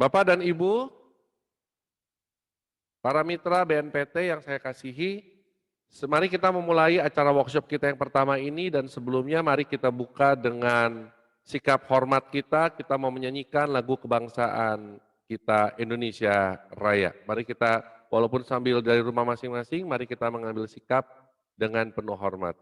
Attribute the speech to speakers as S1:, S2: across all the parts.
S1: Bapak dan Ibu, para mitra BNPT yang saya kasihi, mari kita memulai acara workshop kita yang pertama ini dan sebelumnya mari kita buka dengan sikap hormat kita mau menyanyikan lagu kebangsaan kita Indonesia Raya. Mari kita walaupun sambil dari rumah masing-masing, mari kita mengambil sikap dengan penuh hormat.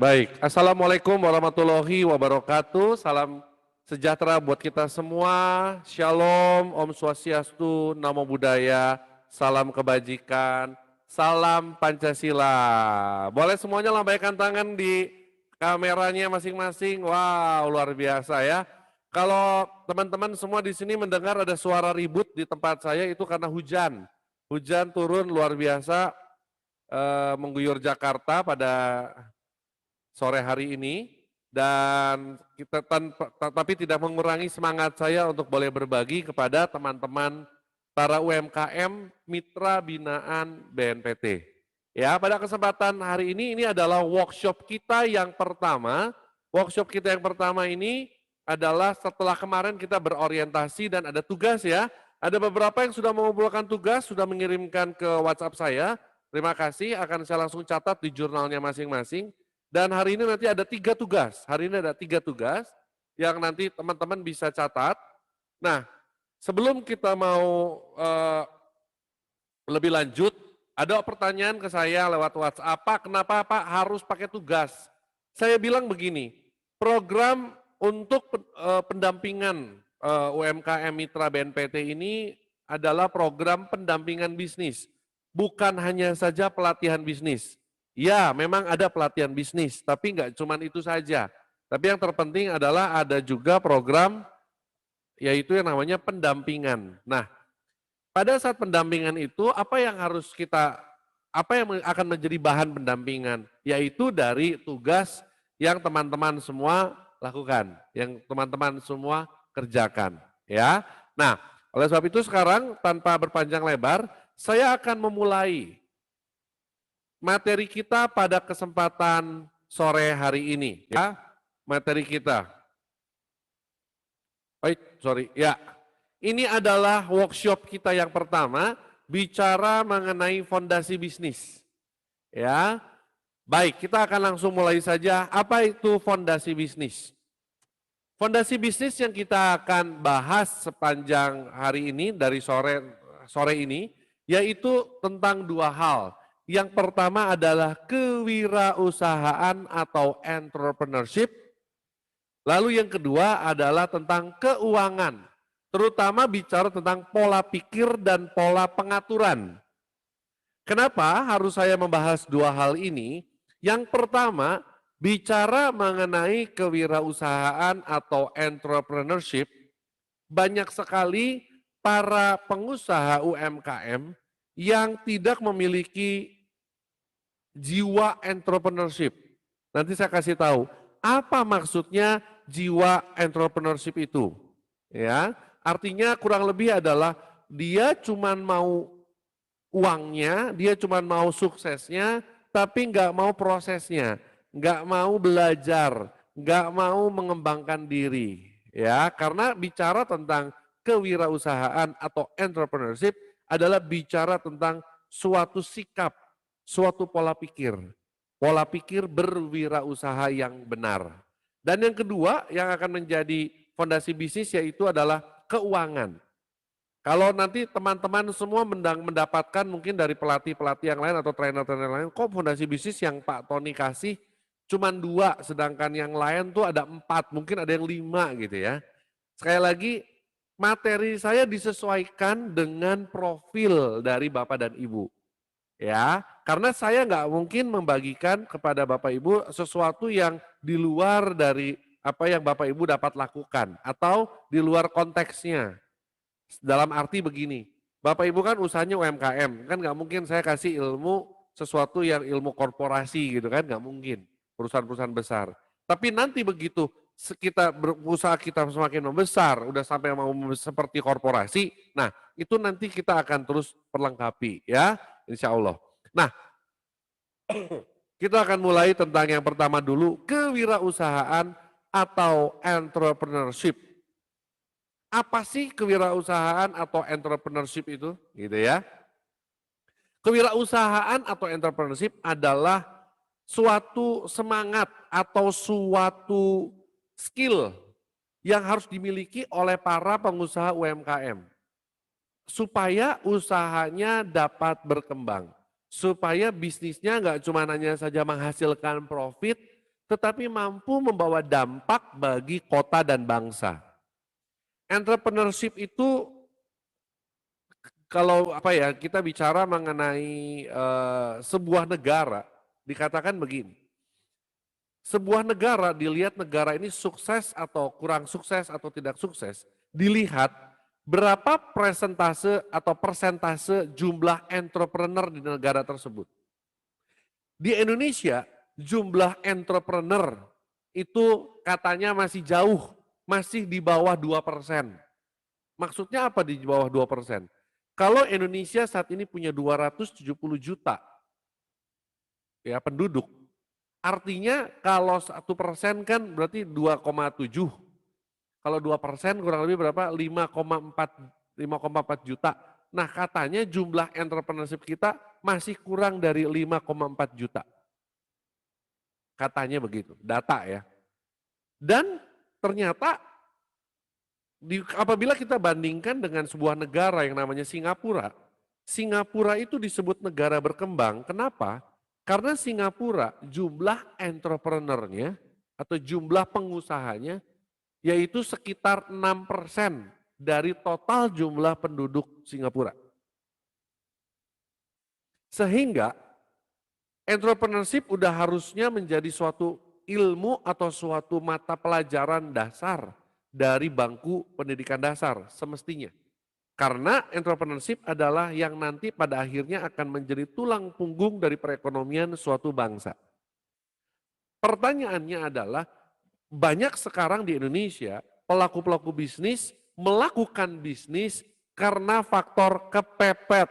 S1: Baik, Assalamualaikum warahmatullahi wabarakatuh. Salam sejahtera buat kita semua. Shalom, Om Swastiastu, Namo Buddhaya, salam kebajikan, salam Pancasila. Boleh semuanya lambaikan tangan di kameranya masing-masing. Wow, luar biasa ya. Kalau teman-teman semua di sini mendengar ada suara ribut di tempat saya itu karena hujan. Hujan turun luar biasa mengguyur Jakarta pada sore hari ini dan kita tapi tidak mengurangi semangat saya untuk boleh berbagi kepada teman-teman para UMKM mitra binaan BNPT. Ya, pada kesempatan hari ini adalah workshop kita yang pertama. Workshop kita yang pertama ini adalah setelah kemarin kita berorientasi dan ada tugas ya. Ada beberapa yang sudah mengumpulkan tugas, sudah mengirimkan ke WhatsApp saya. Terima kasih, akan saya langsung catat di jurnalnya masing-masing. Dan hari ini nanti ada 3 tugas. Hari ini ada 3 tugas yang nanti teman-teman bisa catat. Nah, sebelum kita mau lebih lanjut, ada pertanyaan ke saya lewat WhatsApp, Pak, kenapa Pak harus pakai tugas? Saya bilang begini, program untuk pendampingan UMKM Mitra BNPT ini adalah program pendampingan bisnis, bukan hanya saja pelatihan bisnis. Ya, memang ada pelatihan bisnis, tapi enggak cuma itu saja. Tapi yang terpenting adalah ada juga program yaitu yang namanya pendampingan. Nah, pada saat pendampingan itu apa yang akan menjadi bahan pendampingan? Yaitu dari tugas yang teman-teman semua lakukan, yang teman-teman semua kerjakan. Ya. Nah, oleh sebab itu sekarang tanpa berpanjang lebar, saya akan memulai materi kita pada kesempatan sore hari ini, ya. Materi kita. Ya. Ini adalah workshop kita yang pertama, bicara mengenai fondasi bisnis. Ya. Baik, kita akan langsung mulai saja. Apa itu fondasi bisnis? Fondasi bisnis yang kita akan bahas sepanjang hari ini dari sore ini, yaitu tentang 2 hal. Yang pertama adalah kewirausahaan atau entrepreneurship. Lalu yang kedua adalah tentang keuangan. terutama bicara tentang pola pikir dan pola pengaturan. Kenapa harus saya membahas dua hal ini? Yang pertama, bicara mengenai kewirausahaan atau entrepreneurship, banyak sekali para pengusaha UMKM yang tidak memiliki jiwa entrepreneurship. Nanti saya kasih tahu apa maksudnya jiwa entrepreneurship itu. Ya, artinya kurang lebih adalah dia cuma mau uangnya, dia cuma mau suksesnya, tapi nggak mau prosesnya, nggak mau belajar, nggak mau mengembangkan diri. Ya, karena bicara tentang kewirausahaan atau entrepreneurship adalah bicara tentang suatu sikap, suatu pola pikir berwirausaha yang benar. Dan yang kedua yang akan menjadi fondasi bisnis yaitu adalah keuangan. Kalau nanti teman-teman semua mendapatkan mungkin dari pelatih-pelatih yang lain atau trainer-trainer lain, kok fondasi bisnis yang Pak Tony kasih cuma 2, sedangkan yang lain tuh ada 4, mungkin ada yang 5 gitu ya. Sekali lagi, materi saya disesuaikan dengan profil dari Bapak dan Ibu. Ya, karena saya nggak mungkin membagikan kepada Bapak Ibu sesuatu yang di luar dari apa yang Bapak Ibu dapat lakukan atau di luar konteksnya. Dalam arti begini, Bapak Ibu kan usahanya UMKM, kan nggak mungkin saya kasih ilmu sesuatu yang ilmu korporasi gitu kan, nggak mungkin, perusahaan-perusahaan besar. Tapi nanti begitu kita berusaha kita semakin membesar, udah sampai mau seperti korporasi, nah itu nanti kita akan terus perlengkapi ya, insya Allah. Nah, kita akan mulai tentang yang pertama dulu, kewirausahaan atau entrepreneurship. Apa sih kewirausahaan atau entrepreneurship itu? Gitu ya. Kewirausahaan atau entrepreneurship adalah suatu semangat atau suatu skill yang harus dimiliki oleh para pengusaha UMKM supaya usahanya dapat berkembang, supaya bisnisnya nggak cuma hanya saja menghasilkan profit, tetapi mampu membawa dampak bagi kota dan bangsa. Entrepreneurship itu kalau apa ya kita bicara mengenai sebuah negara dikatakan begini. Sebuah negara dilihat negara ini sukses atau kurang sukses atau tidak sukses, dilihat berapa persentase jumlah entrepreneur di negara tersebut. Di Indonesia jumlah entrepreneur itu katanya masih jauh, masih di bawah 2%. Maksudnya apa di bawah 2%? Kalau Indonesia saat ini punya 270 juta ya penduduk, artinya kalau 1% kan berarti 2,7. Kalau 2% kurang lebih berapa? 5,4 juta. Nah katanya jumlah entrepreneurship kita masih kurang dari 5,4 juta. Katanya begitu, data ya. Dan ternyata apabila kita bandingkan dengan sebuah negara yang namanya Singapura, Singapura itu disebut negara berkembang. Kenapa? Karena Singapura jumlah entrepreneurnya atau jumlah pengusahanya yaitu sekitar 6% dari total jumlah penduduk Singapura. Sehingga entrepreneurship udah harusnya menjadi suatu ilmu atau suatu mata pelajaran dasar dari bangku pendidikan dasar semestinya. Karena entrepreneurship adalah yang nanti pada akhirnya akan menjadi tulang punggung dari perekonomian suatu bangsa. Pertanyaannya adalah banyak sekarang di Indonesia pelaku-pelaku bisnis melakukan bisnis karena faktor kepepet.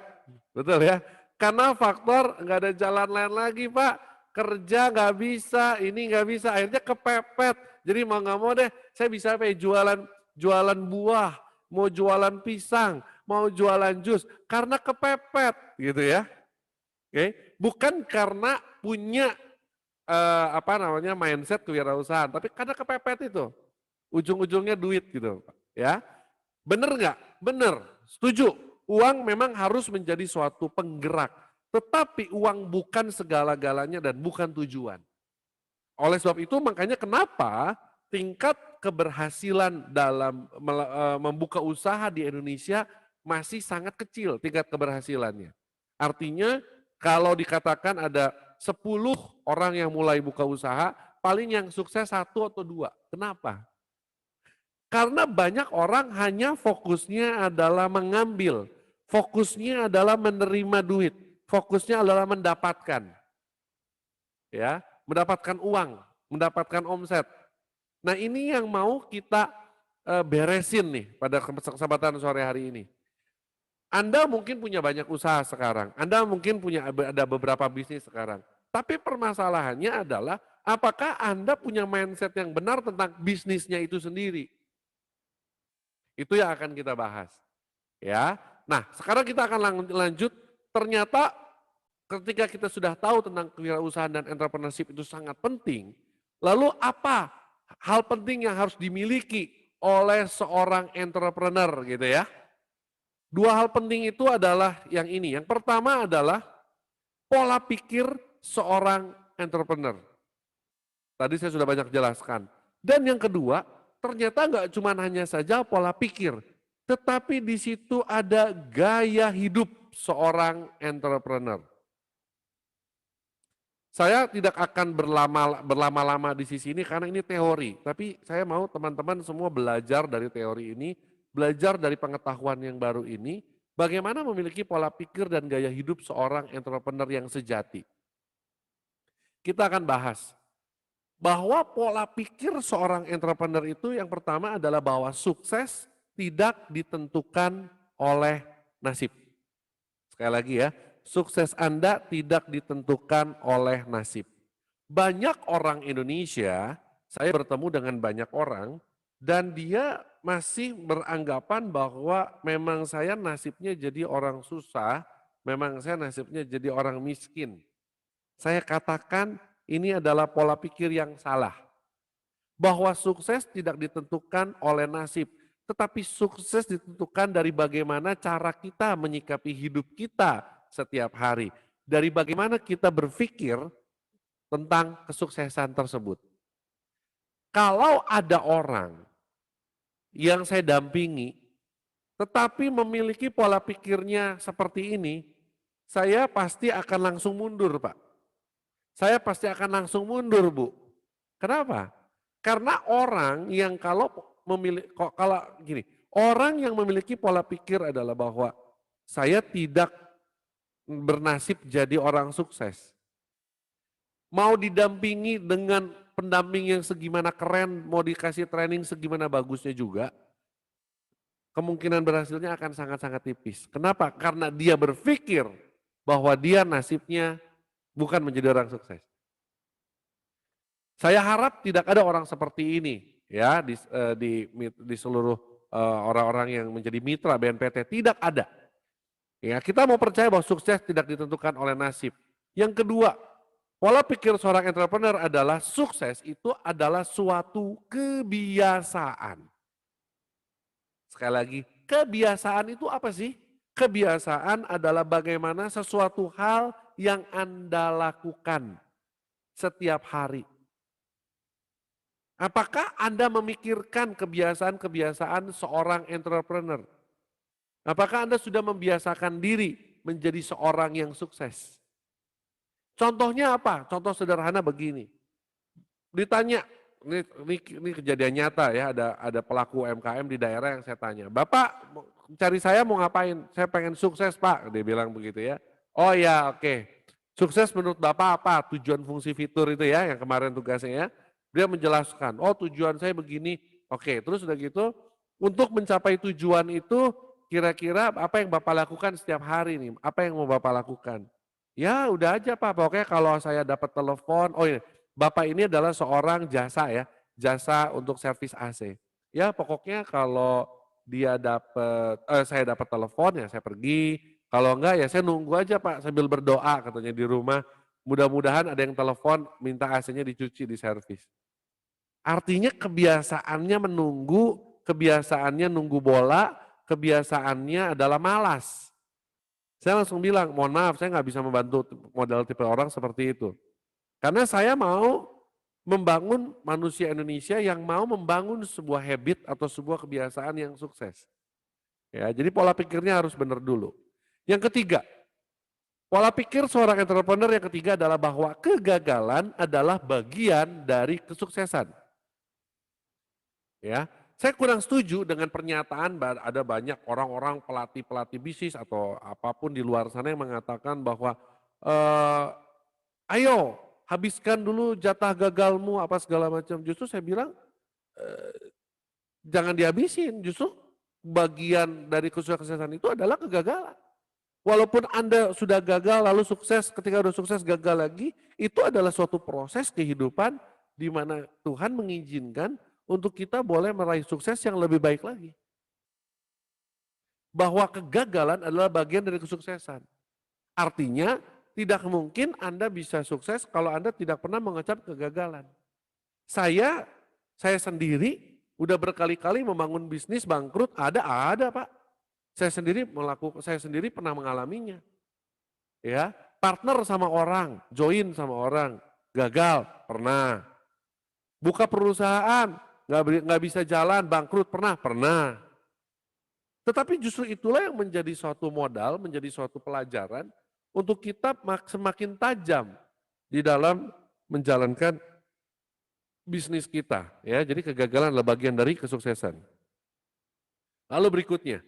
S1: Betul ya? Karena faktor nggak ada jalan lain lagi Pak, kerja nggak bisa, ini nggak bisa, akhirnya kepepet. Jadi mau nggak mau deh, saya bisa jualan buah, mau jualan pisang, mau jualan jus, karena kepepet gitu ya. Oke, bukan karena punya mindset kewirausahaan, tapi karena kepepet itu, ujung-ujungnya duit gitu, ya. Bener nggak? Bener, setuju. Uang memang harus menjadi suatu penggerak, tetapi uang bukan segala-galanya dan bukan tujuan. Oleh sebab itu makanya kenapa tingkat keberhasilan dalam membuka usaha di Indonesia masih sangat kecil tingkat keberhasilannya. Artinya kalau dikatakan ada 10 orang yang mulai buka usaha, paling yang sukses 1 atau 2. Kenapa? Karena banyak orang hanya fokusnya adalah mengambil, fokusnya adalah menerima duit, fokusnya adalah mendapatkan, ya, mendapatkan uang, mendapatkan omset. Nah ini yang mau kita beresin nih pada kesempatan sore hari ini. Anda mungkin punya banyak usaha sekarang, Anda mungkin ada beberapa bisnis sekarang. Tapi permasalahannya adalah apakah Anda punya mindset yang benar tentang bisnisnya itu sendiri? Itu yang akan kita bahas. Ya. Nah, sekarang kita akan lanjut, ternyata ketika kita sudah tahu tentang kewirausahaan dan entrepreneurship itu sangat penting, lalu apa hal penting yang harus dimiliki oleh seorang entrepreneur gitu ya. 2 hal penting itu adalah yang ini. Yang pertama adalah pola pikir seorang entrepreneur. Tadi saya sudah banyak jelaskan. Dan yang kedua, ternyata nggak cuma hanya saja pola pikir, tetapi di situ ada gaya hidup seorang entrepreneur. Saya tidak akan berlama-lama di sisi ini karena ini teori, tapi saya mau teman-teman semua belajar dari teori ini, belajar dari pengetahuan yang baru ini, bagaimana memiliki pola pikir dan gaya hidup seorang entrepreneur yang sejati. Kita akan bahas bahwa pola pikir seorang entrepreneur itu yang pertama adalah bahwa sukses tidak ditentukan oleh nasib. Sekali lagi ya, sukses Anda tidak ditentukan oleh nasib. Banyak orang Indonesia, saya bertemu dengan banyak orang, dan dia masih beranggapan bahwa memang saya nasibnya jadi orang susah, memang saya nasibnya jadi orang miskin. Saya katakan ini adalah pola pikir yang salah. Bahwa sukses tidak ditentukan oleh nasib, tetapi sukses ditentukan dari bagaimana cara kita menyikapi hidup kita setiap hari. Dari bagaimana kita berpikir tentang kesuksesan tersebut. Kalau ada orang yang saya dampingi, tetapi memiliki pola pikirnya seperti ini, saya pasti akan langsung mundur Pak. Saya pasti akan langsung mundur Bu. Kenapa? Karena orang yang kalau gini, orang yang memiliki pola pikir adalah bahwa saya tidak bernasib jadi orang sukses. Mau didampingi dengan pendamping yang segimana keren, mau dikasih training segimana bagusnya juga, kemungkinan berhasilnya akan sangat-sangat tipis. Kenapa? Karena dia berpikir bahwa dia nasibnya bukan menjadi orang sukses. Saya harap tidak ada orang seperti ini ya di seluruh orang-orang yang menjadi mitra BNPT, tidak ada. Ya, kita mau percaya bahwa sukses tidak ditentukan oleh nasib. Yang kedua, pola pikir seorang entrepreneur adalah sukses itu adalah suatu kebiasaan. Sekali lagi, kebiasaan itu apa sih? Kebiasaan adalah bagaimana sesuatu hal yang Anda lakukan setiap hari. Apakah Anda memikirkan kebiasaan-kebiasaan seorang entrepreneur? Apakah Anda sudah membiasakan diri menjadi seorang yang sukses? Contohnya apa? Contoh sederhana begini. Ditanya, ini kejadian nyata ya, ada pelaku UMKM di daerah yang saya tanya, Bapak cari saya mau ngapain? Saya pengen sukses Pak, dia bilang begitu ya. Oh ya oke, sukses menurut Bapak apa? Tujuan fungsi fitur itu ya, yang kemarin tugasnya ya. Dia menjelaskan, oh tujuan saya begini, oke terus udah gitu, untuk mencapai tujuan itu kira-kira apa yang Bapak lakukan setiap hari nih, apa yang mau Bapak lakukan? Ya udah aja Pak, pokoknya kalau saya dapat telepon, oh iya, Bapak ini adalah seorang jasa ya, jasa untuk servis AC. Ya pokoknya kalau dia dapat, saya dapat telepon ya saya pergi, kalau enggak ya saya nunggu aja Pak sambil berdoa katanya di rumah, mudah-mudahan ada yang telepon minta AC-nya dicuci di servis. Artinya kebiasaannya menunggu, kebiasaannya nunggu bola, kebiasaannya adalah malas. Saya langsung bilang, mohon maaf saya nggak bisa membantu model tipe orang seperti itu. Karena saya mau membangun manusia Indonesia yang mau membangun sebuah habit atau sebuah kebiasaan yang sukses. Ya, jadi pola pikirnya harus benar dulu. Yang ketiga, pola pikir seorang entrepreneur yang ketiga adalah bahwa kegagalan adalah bagian dari kesuksesan. Ya, saya kurang setuju dengan pernyataan ada banyak orang-orang pelatih bisnis atau apapun di luar sana yang mengatakan bahwa eh, ayo habiskan dulu jatah gagalmu apa segala macam. Justru saya bilang jangan dihabisin, justru bagian dari kesuksesan itu adalah kegagalan. Walaupun Anda sudah gagal lalu sukses, ketika sudah sukses gagal lagi, itu adalah suatu proses kehidupan di mana Tuhan mengizinkan untuk kita boleh meraih sukses yang lebih baik lagi. Bahwa kegagalan adalah bagian dari kesuksesan. Artinya tidak mungkin Anda bisa sukses kalau Anda tidak pernah mengecap kegagalan. Saya sendiri udah berkali-kali membangun bisnis bangkrut, ada Pak. Saya sendiri pernah mengalaminya. Ya, partner sama orang, join sama orang, gagal, pernah. Buka perusahaan, nggak bisa jalan, bangkrut, pernah. Tetapi justru itulah yang menjadi suatu modal, menjadi suatu pelajaran untuk kita semakin tajam di dalam menjalankan bisnis kita. Ya, jadi kegagalan adalah bagian dari kesuksesan. Lalu berikutnya,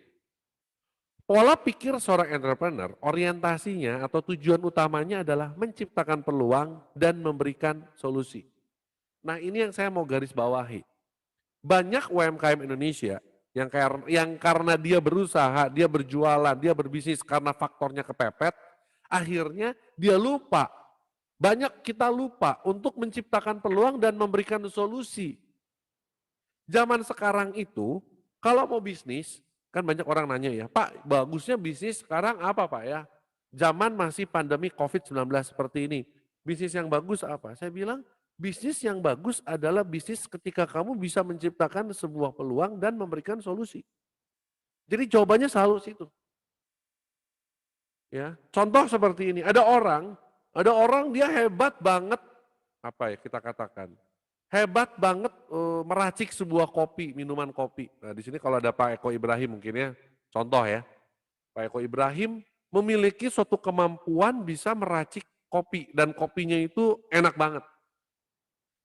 S1: pola pikir seorang entrepreneur, orientasinya atau tujuan utamanya adalah menciptakan peluang dan memberikan solusi. Nah ini yang saya mau garis bawahi. Banyak UMKM Indonesia yang karena dia berusaha, dia berjualan, dia berbisnis karena faktornya kepepet, akhirnya dia lupa. Banyak kita lupa untuk menciptakan peluang dan memberikan solusi. Zaman sekarang itu, kalau mau bisnis, kan banyak orang nanya ya, Pak bagusnya bisnis sekarang apa Pak ya? Zaman masih pandemi COVID-19 seperti ini, bisnis yang bagus apa? Saya bilang, bisnis yang bagus adalah bisnis ketika kamu bisa menciptakan sebuah peluang dan memberikan solusi. Jadi jawabannya selalu situ. Ya, contoh seperti ini, ada orang dia hebat banget, apa ya kita katakan, hebat banget meracik sebuah kopi, minuman kopi. Nah di sini kalau ada Pak Eko Ibrahim mungkin ya, contoh ya, Pak Eko Ibrahim memiliki suatu kemampuan bisa meracik kopi dan kopinya itu enak banget.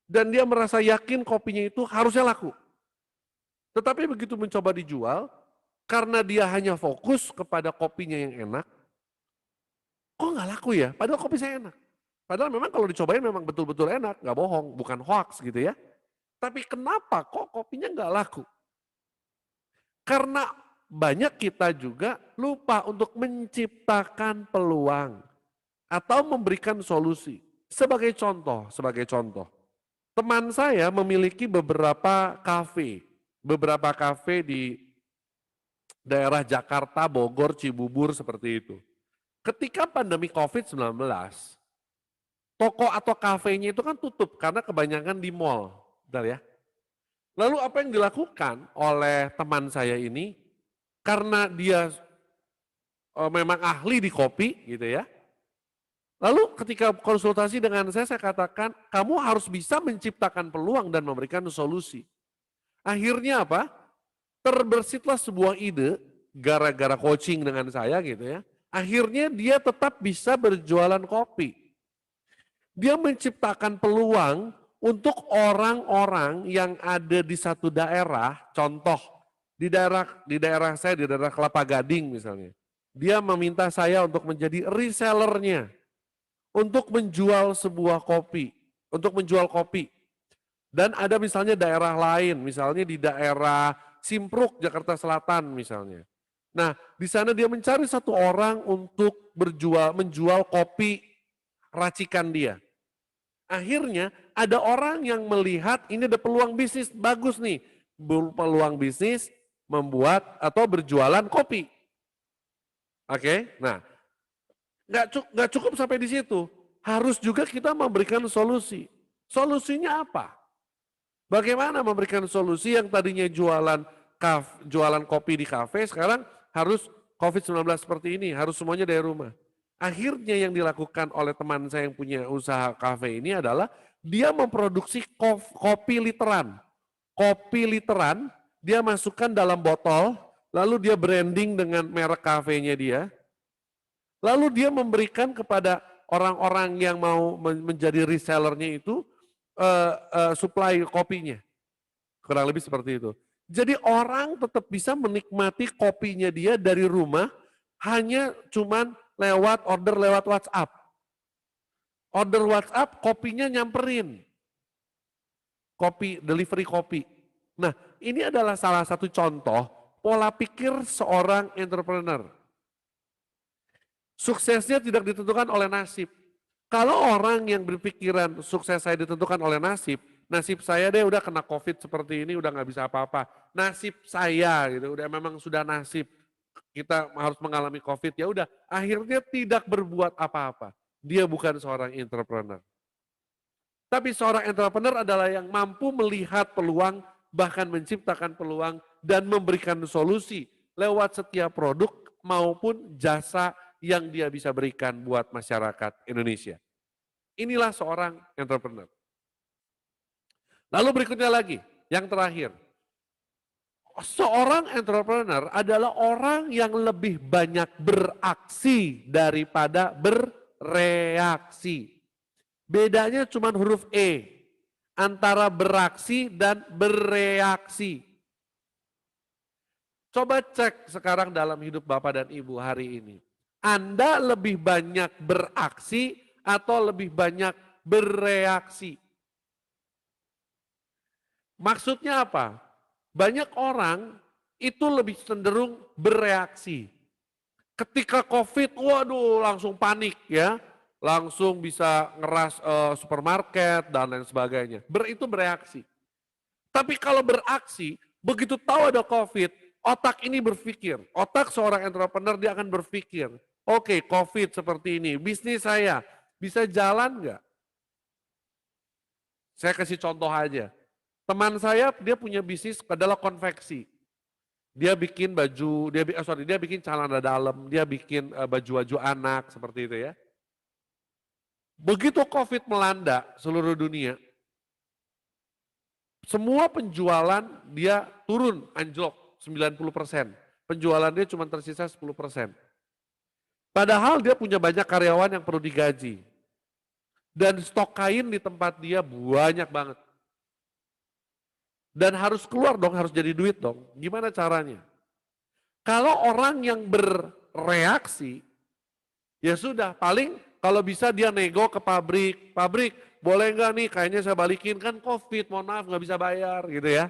S1: Dan dia merasa yakin kopinya itu harusnya laku. Tetapi begitu mencoba dijual, karena dia hanya fokus kepada kopinya yang enak, kok nggak laku ya? Padahal kopi saya enak. Padahal memang kalau dicobain memang betul-betul enak, nggak bohong, bukan hoax gitu ya. Tapi kenapa kok kopinya nggak laku? Karena banyak kita juga lupa untuk menciptakan peluang atau memberikan solusi. Sebagai contoh, teman saya memiliki beberapa kafe di daerah Jakarta, Bogor, Cibubur seperti itu. Ketika pandemi COVID-19, toko atau kafenya itu kan tutup karena kebanyakan di mall. Bentar ya. Lalu apa yang dilakukan oleh teman saya ini, karena dia memang ahli di kopi gitu ya. Lalu ketika konsultasi dengan saya katakan, kamu harus bisa menciptakan peluang dan memberikan solusi. Akhirnya apa? Terbersitlah sebuah ide, gara-gara coaching dengan saya gitu ya. Akhirnya dia tetap bisa berjualan kopi. Dia menciptakan peluang untuk orang-orang yang ada di satu daerah, contoh di daerah saya, di daerah Kelapa Gading misalnya. Dia meminta saya untuk menjadi resellernya, untuk menjual sebuah kopi, untuk menjual kopi. Dan ada misalnya daerah lain, misalnya di daerah Simpruk, Jakarta Selatan misalnya. Nah, di sana dia mencari satu orang untuk menjual kopi racikan dia. Akhirnya ada orang yang melihat ini ada peluang bisnis bagus nih, peluang bisnis membuat atau berjualan kopi. Oke, nah nggak cukup sampai di situ, harus juga kita memberikan solusi. Solusinya apa? Bagaimana memberikan solusi yang tadinya jualan kopi di kafe, sekarang harus COVID-19 seperti ini, harus semuanya dari rumah. Akhirnya yang dilakukan oleh teman saya yang punya usaha kafe ini adalah Dia memproduksi kopi literan. Kopi literan, dia masukkan dalam botol, lalu dia branding dengan merek kafenya dia, lalu dia memberikan kepada orang-orang yang mau menjadi resellernya itu supply kopinya. Kurang lebih seperti itu. Jadi orang tetap bisa menikmati kopinya dia dari rumah hanya cuman lewat order lewat WhatsApp. Order WhatsApp, kopinya nyamperin. Kopi, delivery kopi. Nah, ini adalah salah satu contoh pola pikir seorang entrepreneur. Suksesnya tidak ditentukan oleh nasib. Kalau orang yang berpikiran sukses saya ditentukan oleh nasib, nasib saya deh udah kena COVID seperti ini udah nggak bisa apa-apa. Nasib saya gitu, udah memang sudah nasib kita harus mengalami COVID, ya udah akhirnya tidak berbuat apa-apa. Dia bukan seorang entrepreneur. Tapi seorang entrepreneur adalah yang mampu melihat peluang, bahkan menciptakan peluang dan memberikan solusi lewat setiap produk maupun jasa yang dia bisa berikan buat masyarakat Indonesia. Inilah seorang entrepreneur. Lalu berikutnya lagi, yang terakhir. Seorang entrepreneur adalah orang yang lebih banyak beraksi daripada bereaksi. Bedanya cuma huruf E, antara beraksi dan bereaksi. Coba cek sekarang dalam hidup Bapak dan Ibu hari ini. Anda lebih banyak beraksi atau lebih banyak bereaksi? Maksudnya apa? Banyak orang itu lebih cenderung bereaksi. Ketika COVID, waduh langsung panik ya. Langsung bisa ngeras supermarket dan lain sebagainya. Itu bereaksi. Tapi kalau beraksi, begitu tahu ada COVID, otak ini berpikir. Otak seorang entrepreneur dia akan berpikir, oke, COVID seperti ini, bisnis saya bisa jalan nggak? Saya kasih contoh aja. Teman saya dia punya bisnis adalah konveksi. Dia bikin baju, dia bikin celana dalam, dia bikin baju-baju anak seperti itu ya. Begitu COVID melanda seluruh dunia, semua penjualan dia turun anjlok 90%. Penjualan dia cuma tersisa 10%. Padahal dia punya banyak karyawan yang perlu digaji. Dan stok kain di tempat dia banyak banget. Dan harus keluar dong, harus jadi duit dong. Gimana caranya? Kalau orang yang bereaksi, ya sudah paling kalau bisa dia nego ke pabrik. Pabrik boleh nggak nih kayaknya saya balikin, kan COVID, mohon maaf nggak bisa bayar gitu ya.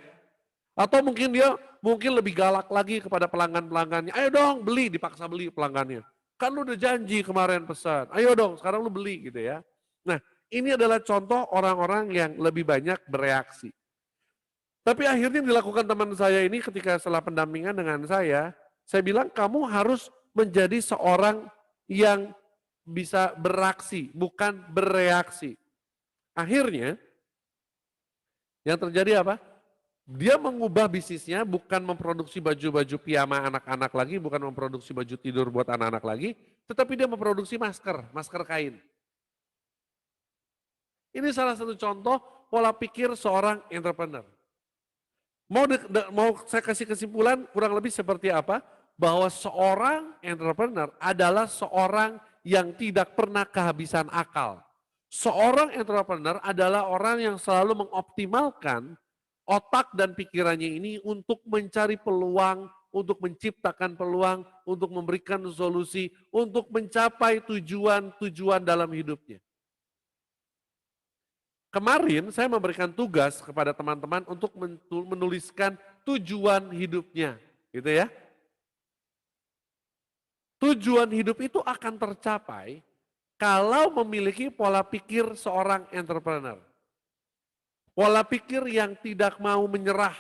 S1: Atau mungkin dia lebih galak lagi kepada pelanggan-pelanggannya. Ayo dong beli, dipaksa beli pelanggannya. Kan lu udah janji kemarin pesan, ayo dong sekarang lu beli gitu ya. Nah ini adalah contoh orang-orang yang lebih banyak bereaksi. Tapi akhirnya dilakukan teman saya ini ketika setelah pendampingan dengan saya bilang kamu harus menjadi seorang yang bisa beraksi, bukan bereaksi. Akhirnya yang terjadi apa? Dia mengubah bisnisnya bukan memproduksi baju-baju piyama anak-anak lagi, bukan memproduksi baju tidur buat anak-anak lagi, tetapi dia memproduksi masker kain. Ini salah satu contoh pola pikir seorang entrepreneur. Mau saya kasih kesimpulan kurang lebih seperti apa? Bahwa seorang entrepreneur adalah seorang yang tidak pernah kehabisan akal. Seorang entrepreneur adalah orang yang selalu mengoptimalkan otak dan pikirannya ini untuk mencari peluang, untuk menciptakan peluang, untuk memberikan solusi, untuk mencapai tujuan-tujuan dalam hidupnya. Kemarin saya memberikan tugas kepada teman-teman untuk menuliskan tujuan hidupnya, gitu ya. Tujuan hidup itu akan tercapai kalau memiliki pola pikir seorang entrepreneur. Pola pikir yang tidak mau menyerah,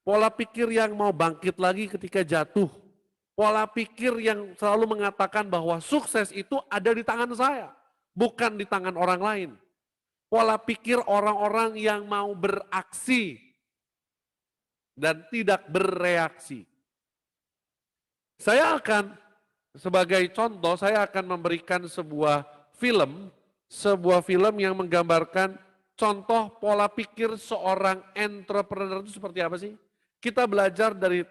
S1: pola pikir yang mau bangkit lagi ketika jatuh, pola pikir yang selalu mengatakan bahwa sukses itu ada di tangan saya, bukan di tangan orang lain. Pola pikir orang-orang yang mau beraksi dan tidak bereaksi. Saya akan, sebagai contoh, saya akan memberikan sebuah film yang menggambarkan contoh pola pikir seorang entrepreneur itu seperti apa sih? Kita belajar dari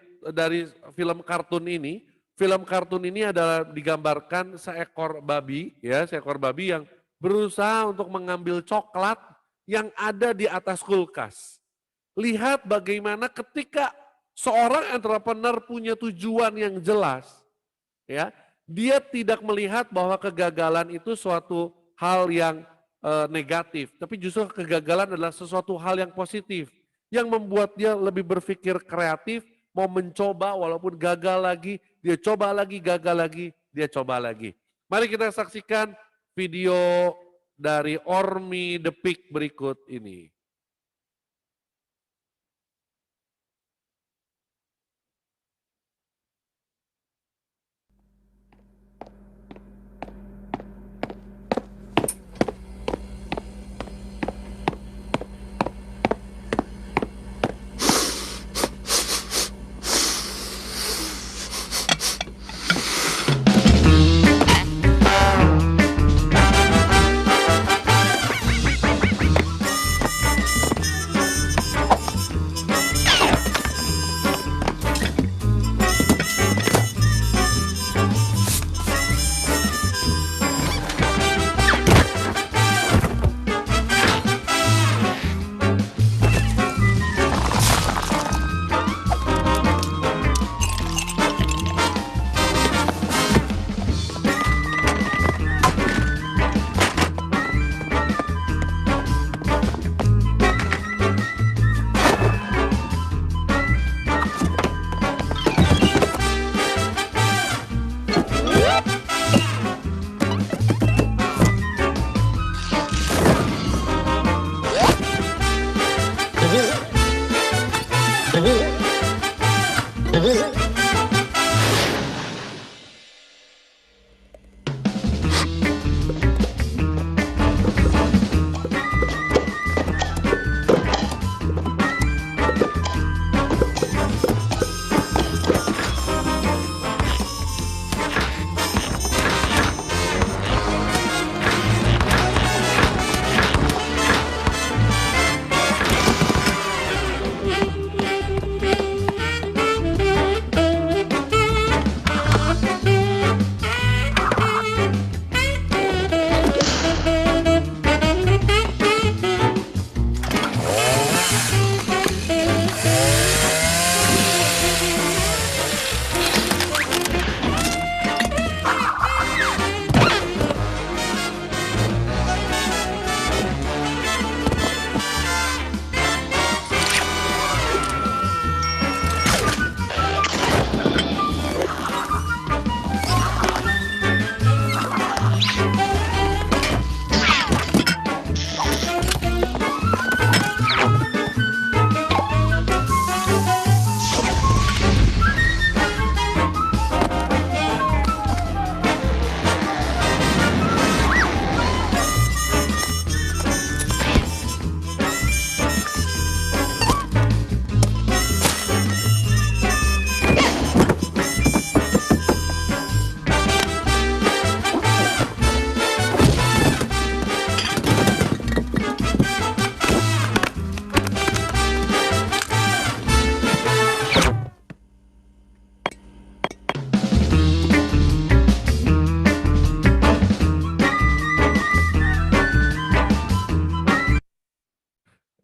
S1: film kartun ini. Film kartun ini adalah digambarkan seekor babi, ya, seekor babi yang berusaha untuk mengambil coklat yang ada di atas kulkas. Lihat bagaimana ketika seorang entrepreneur punya tujuan yang jelas, ya, dia tidak melihat bahwa kegagalan itu suatu hal yang negatif, tapi justru kegagalan adalah sesuatu hal yang positif yang membuat dia lebih berpikir kreatif, mau mencoba walaupun gagal lagi, dia coba lagi, gagal lagi, dia coba lagi. Mari kita saksikan video dari Ormi The Pig berikut ini.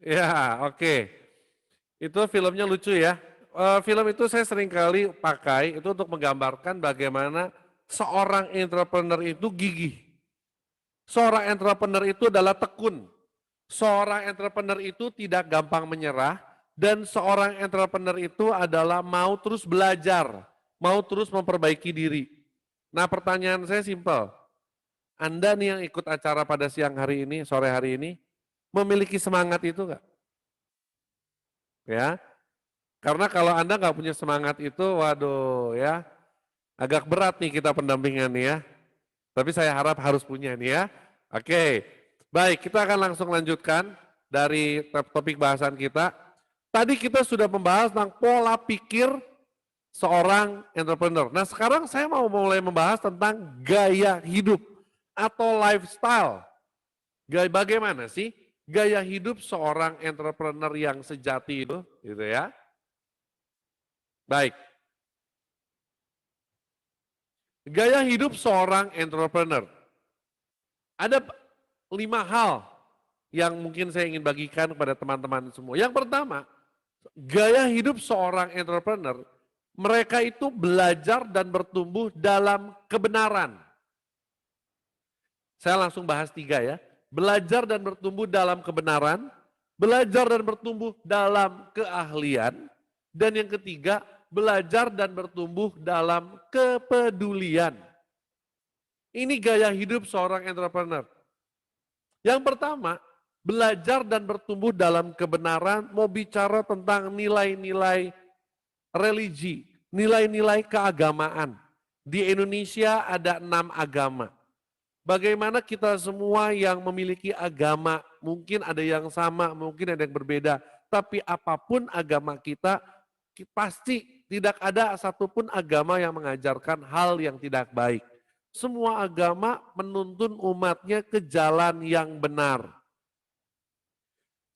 S1: Ya, oke. Itu filmnya lucu ya. Film itu saya sering kali pakai itu untuk menggambarkan bagaimana seorang entrepreneur itu gigih. Seorang entrepreneur itu adalah tekun. Seorang entrepreneur itu tidak gampang menyerah dan seorang entrepreneur itu adalah mau terus belajar, mau terus memperbaiki diri. Nah, pertanyaan saya simpel. Anda nih yang ikut acara pada siang hari ini, sore hari ini, memiliki semangat itu enggak? Ya, karena kalau Anda nggak punya semangat itu, waduh ya, agak berat nih kita pendampingan nih ya. Tapi saya harap harus punya nih ya. Oke, baik kita akan langsung lanjutkan dari topik bahasan kita. Tadi kita sudah membahas tentang pola pikir seorang entrepreneur. Nah sekarang saya mau mulai membahas tentang gaya hidup atau lifestyle. Bagaimana sih gaya hidup seorang entrepreneur yang sejati itu, gitu ya. Baik, gaya hidup seorang entrepreneur. Ada 5 hal yang mungkin saya ingin bagikan kepada teman-teman semua. Yang pertama, gaya hidup seorang entrepreneur, mereka itu belajar dan bertumbuh dalam kebenaran. Saya langsung bahas 3 ya. Belajar dan bertumbuh dalam kebenaran, belajar dan bertumbuh dalam keahlian, dan yang ketiga, belajar dan bertumbuh dalam kepedulian. Ini gaya hidup seorang entrepreneur. Yang pertama, belajar dan bertumbuh dalam kebenaran, mau bicara tentang nilai-nilai religi, nilai-nilai keagamaan. Di Indonesia ada 6 agama. Bagaimana kita semua yang memiliki agama, mungkin ada yang sama, mungkin ada yang berbeda, tapi apapun agama kita, pasti tidak ada satupun agama yang mengajarkan hal yang tidak baik. Semua agama menuntun umatnya ke jalan yang benar.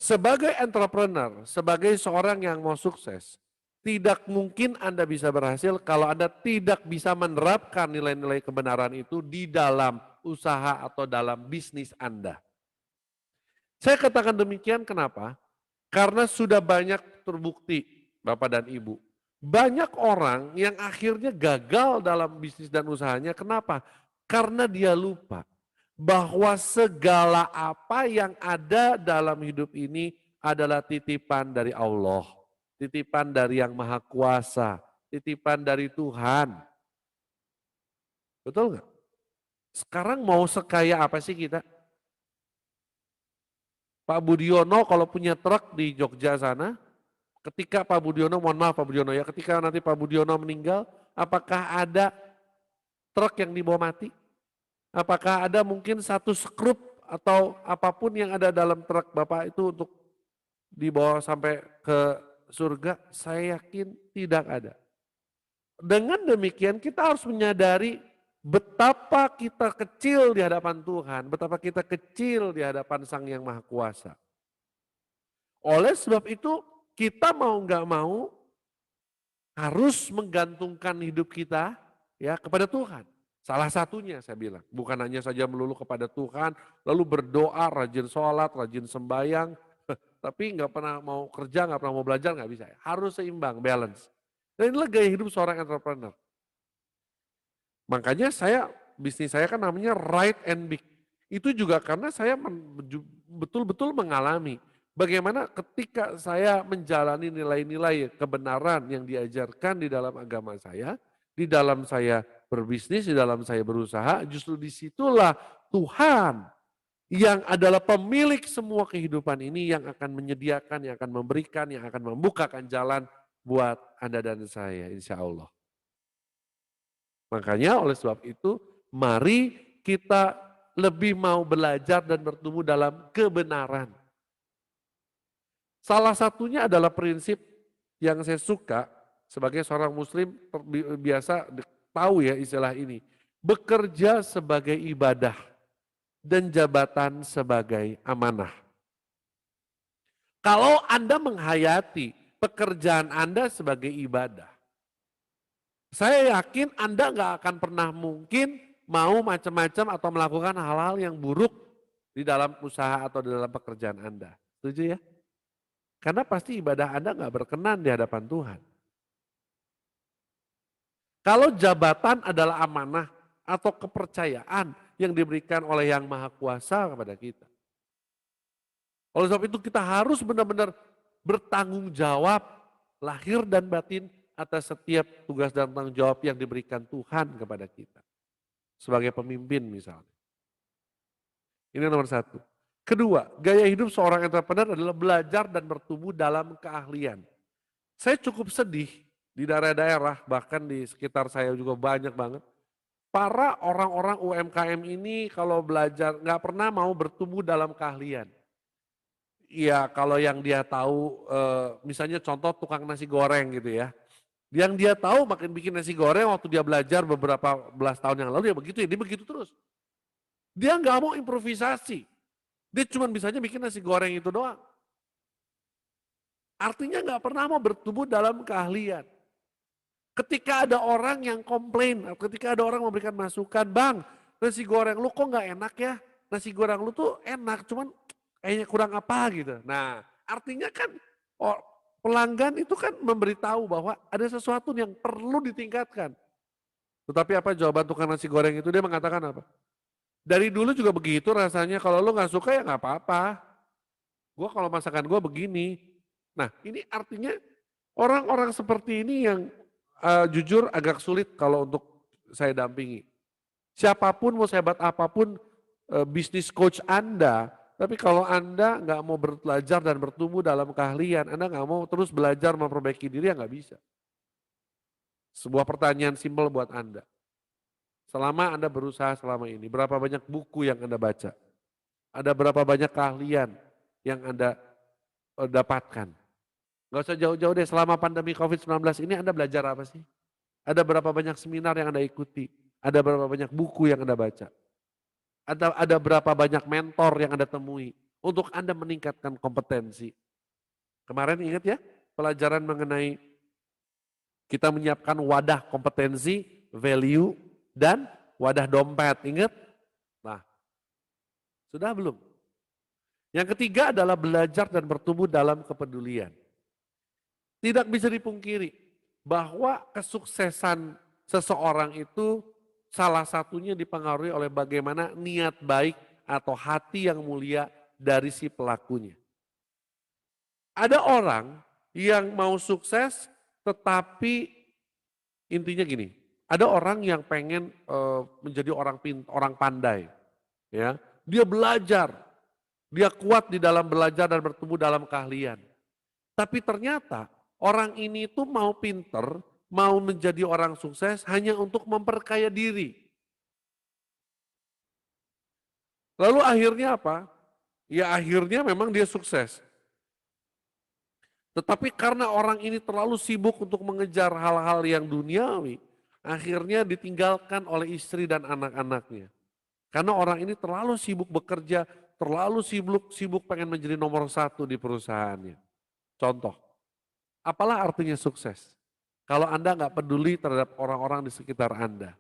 S1: Sebagai entrepreneur, sebagai seorang yang mau sukses, tidak mungkin Anda bisa berhasil kalau Anda tidak bisa menerapkan nilai-nilai kebenaran itu di dalam usaha atau dalam bisnis Anda. Saya katakan demikian kenapa? Karena sudah banyak terbukti Bapak dan Ibu. Banyak orang yang akhirnya gagal dalam bisnis dan usahanya, kenapa? Karena dia lupa bahwa segala apa yang ada dalam hidup ini adalah titipan dari Allah. Titipan dari yang maha kuasa, titipan dari Tuhan. Betul nggak? Sekarang mau sekaya apa sih kita? Pak Budiono kalau punya truk di Jogja sana, ketika Pak Budiono, mohon maaf Pak Budiono ya, ketika nanti Pak Budiono meninggal, apakah ada truk yang dibawa mati? Apakah ada mungkin satu skrup atau apapun yang ada dalam truk Bapak itu untuk dibawa sampai ke surga? Saya yakin tidak ada. Dengan demikian kita harus menyadari betapa kita kecil di hadapan Tuhan, betapa kita kecil di hadapan Sang Yang Maha Kuasa. Oleh sebab itu kita mau nggak mau harus menggantungkan hidup kita ya kepada Tuhan. Salah satunya saya bilang, bukan hanya saja melulu kepada Tuhan, lalu berdoa, rajin sholat, rajin sembahyang, tapi nggak pernah mau kerja, nggak pernah mau belajar, nggak bisa. Harus seimbang, balance. Dan inilah gaya hidup seorang entrepreneur. Makanya bisnis saya kan namanya Right and Big. Itu juga karena saya betul-betul mengalami bagaimana ketika saya menjalani nilai-nilai kebenaran yang diajarkan di dalam agama saya, di dalam saya berbisnis, di dalam saya berusaha, justru disitulah Tuhan yang adalah pemilik semua kehidupan ini yang akan menyediakan, yang akan memberikan, yang akan membukakan jalan buat Anda dan saya insya Allah. Makanya oleh sebab itu mari kita lebih mau belajar dan bertumbuh dalam kebenaran. Salah satunya adalah prinsip yang saya suka sebagai seorang muslim biasa tahu ya istilah ini. Bekerja sebagai ibadah dan jabatan sebagai amanah. Kalau Anda menghayati pekerjaan Anda sebagai ibadah, saya yakin Anda nggak akan pernah mungkin mau macam-macam atau melakukan hal-hal yang buruk di dalam usaha atau di dalam pekerjaan Anda. Setuju ya? Karena pasti ibadah Anda nggak berkenan di hadapan Tuhan. Kalau jabatan adalah amanah atau kepercayaan yang diberikan oleh Yang Maha Kuasa kepada kita. Oleh sebab itu kita harus benar-benar bertanggung jawab lahir dan batin atas setiap tugas dan tanggung jawab yang diberikan Tuhan kepada kita. Sebagai pemimpin misalnya. Ini nomor 1. Kedua, gaya hidup seorang entrepreneur adalah belajar dan bertumbuh dalam keahlian. Saya cukup sedih di daerah-daerah, bahkan di sekitar saya juga banyak banget. Para orang-orang UMKM ini kalau belajar nggak pernah mau bertumbuh dalam keahlian. Iya kalau yang dia tahu misalnya contoh tukang nasi goreng gitu ya. Yang dia tahu makin bikin nasi goreng waktu dia belajar beberapa belas tahun yang lalu dia begitu terus. Dia nggak mau improvisasi. Dia cuma bisanya bikin nasi goreng itu doang. Artinya nggak pernah mau bertumbuh dalam keahlian. Ketika ada orang yang komplain, ketika ada orang memberikan masukan, bang nasi goreng lu kok nggak enak ya? Nasi goreng lu tuh enak, cuman kayaknya kurang apa gitu. Nah artinya kan oh, pelanggan itu kan memberitahu bahwa ada sesuatu yang perlu ditingkatkan. Tetapi apa jawaban tukang nasi goreng itu? Dia mengatakan apa? Dari dulu juga begitu rasanya, kalau lu nggak suka ya nggak apa-apa. Gua kalau masakan gua begini. Nah ini artinya orang-orang seperti ini yang jujur agak sulit kalau untuk saya dampingi. Siapapun mau sehebat apapun bisnis coach Anda, tapi kalau Anda nggak mau belajar dan bertumbuh dalam keahlian, Anda nggak mau terus belajar memperbaiki diri, ya nggak bisa. Sebuah pertanyaan simpel buat Anda. Selama Anda berusaha selama ini, berapa banyak buku yang Anda baca? Ada berapa banyak keahlian yang Anda dapatkan? Gak usah jauh-jauh deh, selama pandemi COVID-19 ini Anda belajar apa sih? Ada berapa banyak seminar yang Anda ikuti? Ada berapa banyak buku yang Anda baca? Ada berapa banyak mentor yang Anda temui untuk Anda meningkatkan kompetensi? Kemarin ingat ya, pelajaran mengenai kita menyiapkan wadah kompetensi, value, dan wadah dompet. Ingat? Nah, sudah belum? Yang ketiga adalah belajar dan bertumbuh dalam kepedulian. Tidak bisa dipungkiri bahwa kesuksesan seseorang itu salah satunya dipengaruhi oleh bagaimana niat baik atau hati yang mulia dari si pelakunya. Ada orang yang mau sukses tetapi intinya gini, ada orang yang pengen menjadi orang pandai, ya. Dia belajar, dia kuat di dalam belajar dan bertumbuh dalam keahlian. Tapi ternyata orang ini tuh mau pinter, mau menjadi orang sukses hanya untuk memperkaya diri. Lalu akhirnya apa? Ya akhirnya memang dia sukses. Tetapi karena orang ini terlalu sibuk untuk mengejar hal-hal yang duniawi, akhirnya ditinggalkan oleh istri dan anak-anaknya. Karena orang ini terlalu sibuk bekerja, terlalu sibuk pengen menjadi nomor satu di perusahaannya. Contoh, apalah artinya sukses? Kalau Anda nggak peduli terhadap orang-orang di sekitar Anda.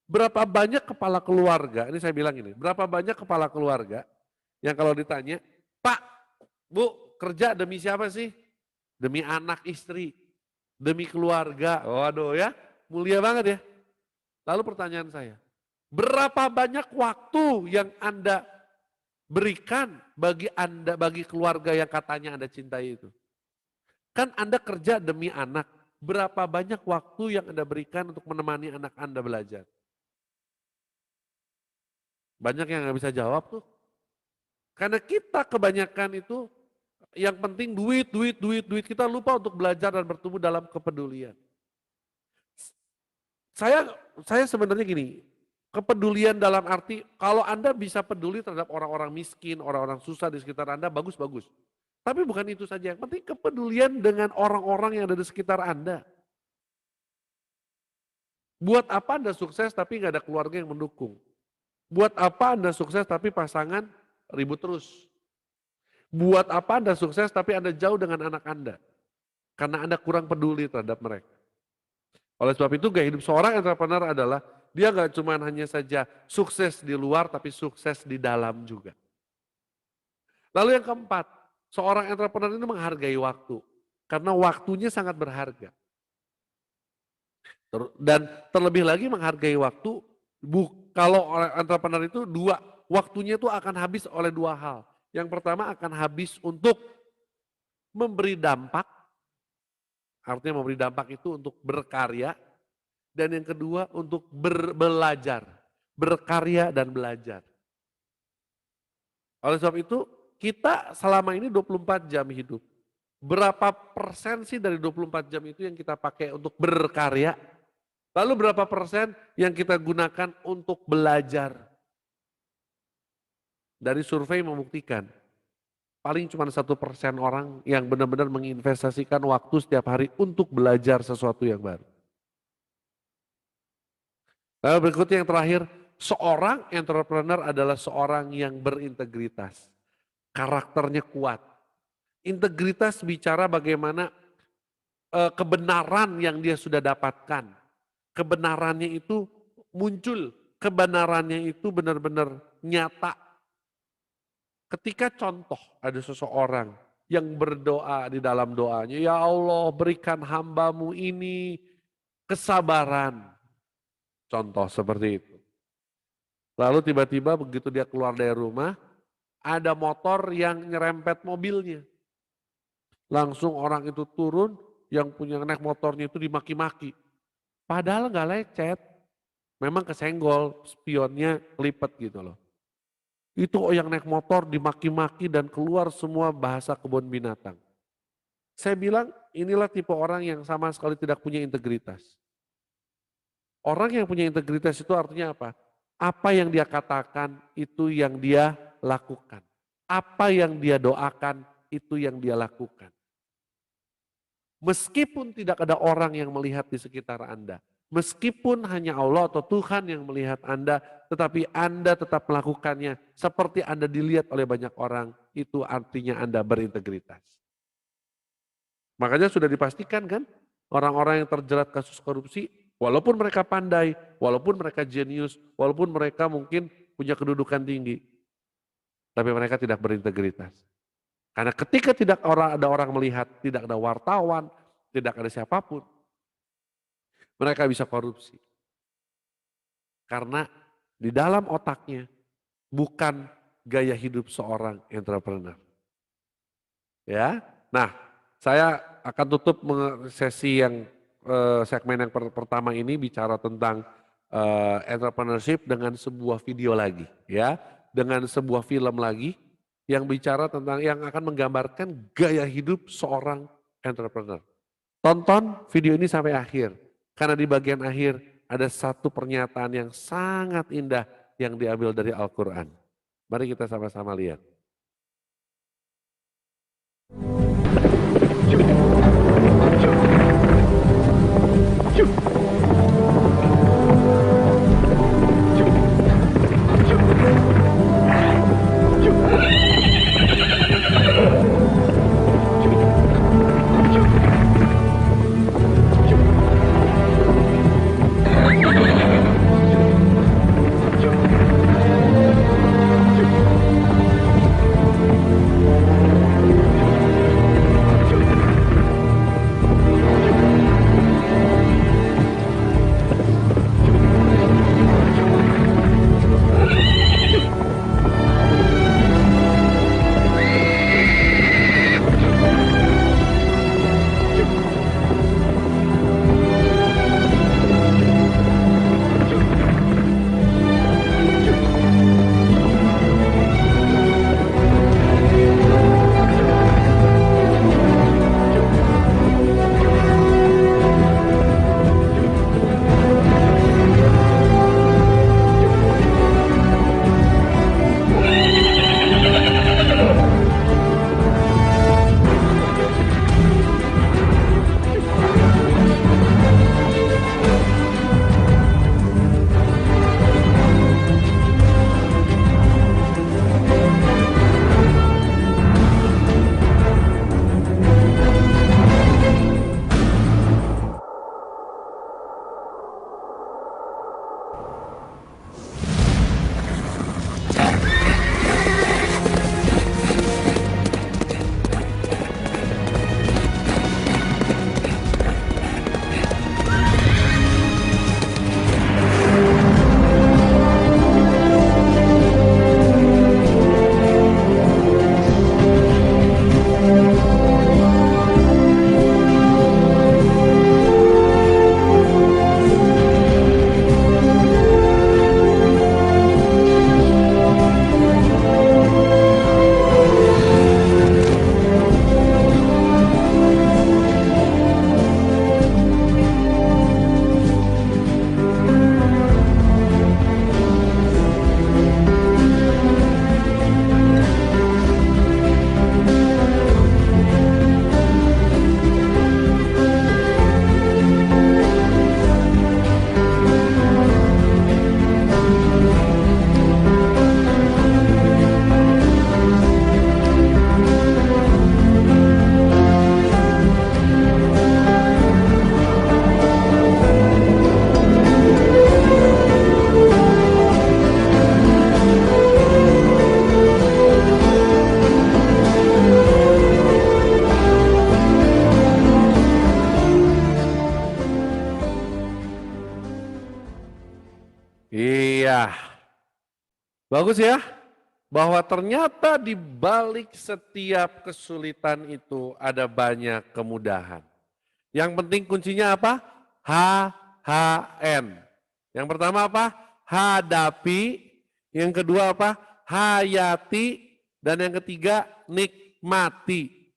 S1: Berapa banyak kepala keluarga, ini saya bilang ini, berapa banyak kepala keluarga yang kalau ditanya, Pak, Bu, kerja demi siapa sih? Demi anak istri, demi keluarga. Waduh ya, mulia banget ya. Lalu pertanyaan saya, berapa banyak waktu yang Anda berikan bagi keluarga yang katanya Anda cintai itu? Kan Anda kerja demi anak, berapa banyak waktu yang Anda berikan untuk menemani anak Anda belajar? Banyak yang nggak bisa jawab tuh. Karena kita kebanyakan itu yang penting duit, duit, duit, duit. Kita lupa untuk belajar dan bertumbuh dalam kepedulian. Saya sebenarnya gini, kepedulian dalam arti kalau Anda bisa peduli terhadap orang-orang miskin, orang-orang susah di sekitar Anda, bagus-bagus. Tapi bukan itu saja, yang penting kepedulian dengan orang-orang yang ada di sekitar Anda. Buat apa Anda sukses tapi nggak ada keluarga yang mendukung? Buat apa Anda sukses tapi pasangan ribut terus? Buat apa Anda sukses tapi Anda jauh dengan anak Anda? Karena Anda kurang peduli terhadap mereka. Oleh sebab itu gaya hidup seorang entrepreneur adalah dia nggak cuma hanya saja sukses di luar tapi sukses di dalam juga. Lalu yang keempat, seorang entrepreneur ini menghargai waktu. Karena waktunya sangat berharga. Dan terlebih lagi menghargai waktu, kalau orang entrepreneur itu waktunya itu akan habis oleh dua hal. Yang pertama akan habis untuk memberi dampak, artinya memberi dampak itu untuk berkarya, dan yang kedua untuk belajar, berkarya dan belajar. Oleh sebab itu kita selama ini 24 jam hidup. Berapa persen sih dari 24 jam itu yang kita pakai untuk berkarya? Lalu berapa persen yang kita gunakan untuk belajar? Dari survei membuktikan, paling cuma 1% orang yang benar-benar menginvestasikan waktu setiap hari untuk belajar sesuatu yang baru. Lalu berikutnya yang terakhir, seorang entrepreneur adalah seorang yang berintegritas. karakternya kuat. Integritas bicara bagaimana kebenaran yang dia sudah dapatkan. Kebenarannya itu muncul, kebenarannya itu benar-benar nyata. Ketika contoh ada seseorang yang berdoa di dalam doanya, ya Allah berikan hambamu ini kesabaran. Contoh seperti itu. Lalu tiba-tiba begitu dia keluar dari rumah, ada motor yang nyerempet mobilnya. Langsung orang itu turun, yang punya naik motornya itu dimaki-maki. Padahal nggak lecet, memang kesenggol, spionnya kelipet gitu loh. Itu yang naik motor dimaki-maki dan keluar semua bahasa kebun binatang. Saya bilang inilah tipe orang yang sama sekali tidak punya integritas. Orang yang punya integritas itu artinya apa? Apa yang dia katakan itu yang dia lakukan. Apa yang dia doakan itu yang dia lakukan. Meskipun tidak ada orang yang melihat di sekitar Anda. Meskipun hanya Allah atau Tuhan yang melihat Anda, tetapi Anda tetap melakukannya seperti Anda dilihat oleh banyak orang, itu artinya Anda berintegritas. Makanya sudah dipastikan kan, orang-orang yang terjerat kasus korupsi, walaupun mereka pandai, walaupun mereka jenius, walaupun mereka mungkin punya kedudukan tinggi, tapi mereka tidak berintegritas. Karena ketika tidak ada orang melihat, tidak ada wartawan, tidak ada siapapun, mereka bisa korupsi. Karena di dalam otaknya bukan gaya hidup seorang entrepreneur. Ya, nah saya akan tutup sesi yang segmen yang pertama ini bicara tentang entrepreneurship dengan sebuah video lagi, ya, dengan sebuah film lagi yang bicara tentang yang akan menggambarkan gaya hidup seorang entrepreneur. Tonton video ini sampai akhir. Karena di bagian akhir ada satu pernyataan yang sangat indah yang diambil dari Al-Quran. Mari kita sama-sama lihat. Iya, bagus ya. Bahwa ternyata di balik setiap kesulitan itu ada banyak kemudahan. Yang penting kuncinya apa? HHN. Yang pertama apa? Hadapi. Yang kedua apa? Hayati. Dan yang ketiga nikmati.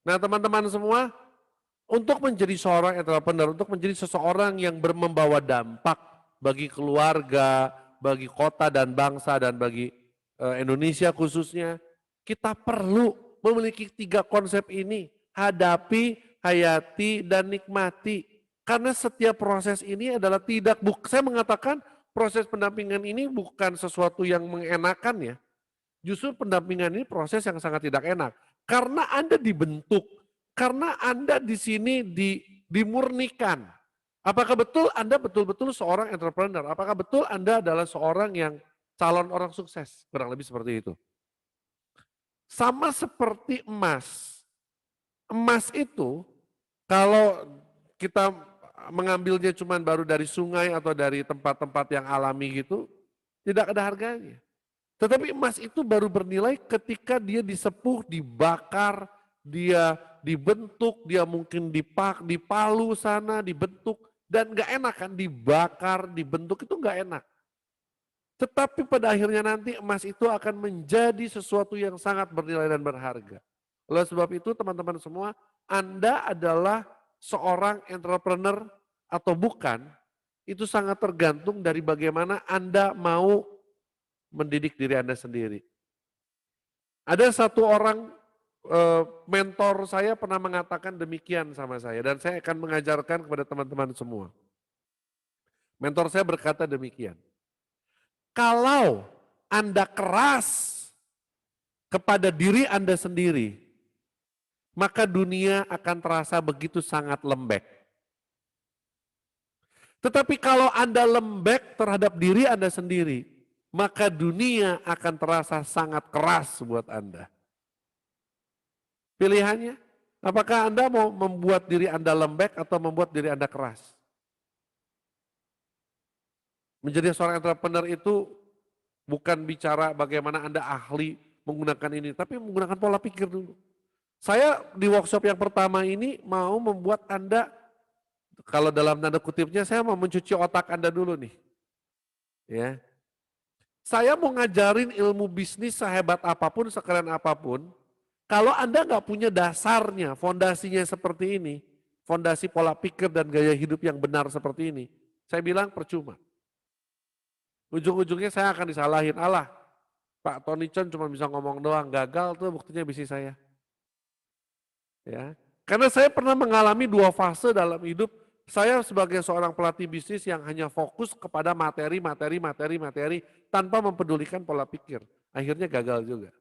S1: Nah teman-teman semua, untuk menjadi seorang entrepreneur, untuk menjadi seseorang yang membawa dampak bagi keluarga, bagi kota dan bangsa dan bagi Indonesia khususnya, kita perlu memiliki 3 konsep ini, hadapi, hayati, dan nikmati. Karena setiap proses ini adalah saya mengatakan proses pendampingan ini bukan sesuatu yang mengenakan ya, justru pendampingan ini proses yang sangat tidak enak. Karena Anda dibentuk, karena Anda di sini dimurnikan. Apakah betul Anda betul-betul seorang entrepreneur? Apakah betul Anda adalah seorang yang calon orang sukses? Kurang lebih seperti itu. Sama seperti emas. Emas itu kalau kita mengambilnya cuma baru dari sungai atau dari tempat-tempat yang alami gitu, tidak ada harganya. Tetapi emas itu baru bernilai ketika dia disepuh, dibakar, dia dibentuk, dia mungkin dipalu sana, dibentuk. Dan gak enak kan, dibakar, dibentuk itu gak enak. Tetapi pada akhirnya nanti emas itu akan menjadi sesuatu yang sangat bernilai dan berharga. Oleh sebab itu teman-teman semua, Anda adalah seorang entrepreneur atau bukan, itu sangat tergantung dari bagaimana Anda mau mendidik diri Anda sendiri. Ada satu orang mentor saya pernah mengatakan demikian sama saya dan saya akan mengajarkan kepada teman-teman semua. Mentor saya berkata demikian, kalau Anda keras kepada diri Anda sendiri, maka dunia akan terasa begitu sangat lembek. Tetapi kalau Anda lembek terhadap diri Anda sendiri, maka dunia akan terasa sangat keras buat Anda. Pilihannya, apakah Anda mau membuat diri Anda lembek atau membuat diri Anda keras? Menjadi seorang entrepreneur itu bukan bicara bagaimana Anda ahli menggunakan ini, tapi menggunakan pola pikir dulu. Saya di workshop yang pertama ini mau membuat Anda, kalau dalam tanda kutipnya saya mau mencuci otak Anda dulu nih. Ya, saya mau ngajarin ilmu bisnis sehebat apapun, sekeren apapun, kalau Anda nggak punya dasarnya, fondasinya seperti ini, fondasi pola pikir dan gaya hidup yang benar seperti ini, saya bilang percuma. Ujung-ujungnya saya akan disalahin, Allah, Pak Tony Chan cuma bisa ngomong doang, gagal tuh buktinya bisnis saya. Ya, karena saya pernah mengalami 2 fase dalam hidup, saya sebagai seorang pelatih bisnis yang hanya fokus kepada materi tanpa mempedulikan pola pikir. Akhirnya gagal juga.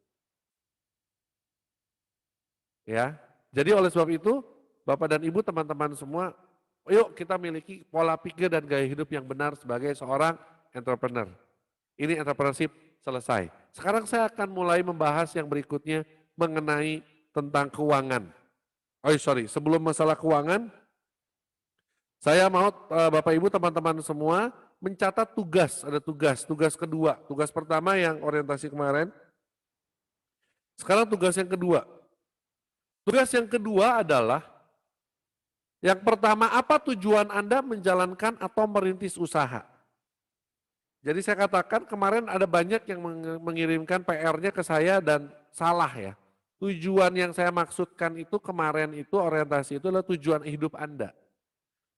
S1: Ya, jadi oleh sebab itu Bapak dan Ibu teman-teman semua, yuk kita miliki pola pikir dan gaya hidup yang benar sebagai seorang entrepreneur. Ini entrepreneurship selesai. Sekarang saya akan mulai membahas yang berikutnya mengenai tentang keuangan. Sebelum masalah keuangan, saya mau Bapak Ibu teman-teman semua mencatat tugas, ada tugas kedua. Tugas pertama yang orientasi kemarin, sekarang tugas yang kedua. Tugas yang kedua adalah, yang pertama apa tujuan Anda menjalankan atau merintis usaha? Jadi saya katakan kemarin ada banyak yang mengirimkan PR-nya ke saya dan salah ya. Tujuan yang saya maksudkan itu kemarin itu orientasi itu adalah tujuan hidup Anda.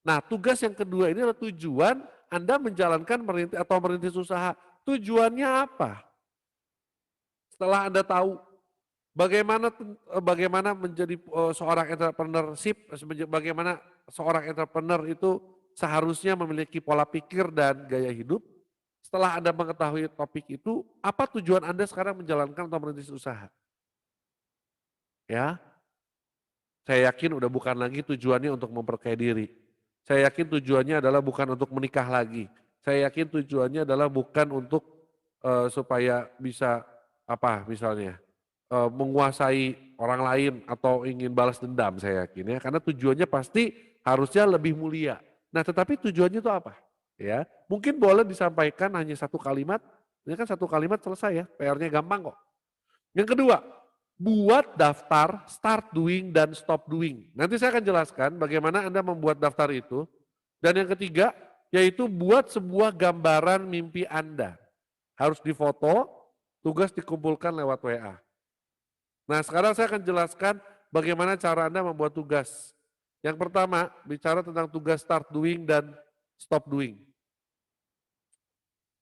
S1: Nah tugas yang kedua ini adalah tujuan Anda menjalankan merintis usaha. Tujuannya apa? Setelah Anda tahu bagaimana menjadi seorang entrepreneurship, bagaimana seorang entrepreneur itu seharusnya memiliki pola pikir dan gaya hidup. Setelah Anda mengetahui topik itu, apa tujuan Anda sekarang menjalankan atau merintis usaha? Ya, saya yakin udah bukan lagi tujuannya untuk memperkaya diri. Saya yakin tujuannya adalah bukan untuk menikah lagi. Saya yakin tujuannya adalah bukan untuk supaya bisa apa misalnya menguasai orang lain atau ingin balas dendam, saya yakin ya. Karena tujuannya pasti harusnya lebih mulia. Nah tetapi tujuannya itu apa? Ya, mungkin boleh disampaikan hanya satu kalimat, ini kan satu kalimat selesai ya, PR-nya gampang kok. Yang kedua, buat daftar start doing dan stop doing. Nanti saya akan jelaskan bagaimana Anda membuat daftar itu. Dan yang ketiga, yaitu buat sebuah gambaran mimpi Anda. Harus difoto, tugas dikumpulkan lewat WA. Nah, sekarang saya akan jelaskan bagaimana cara Anda membuat tugas. Yang pertama, bicara tentang tugas start doing dan stop doing.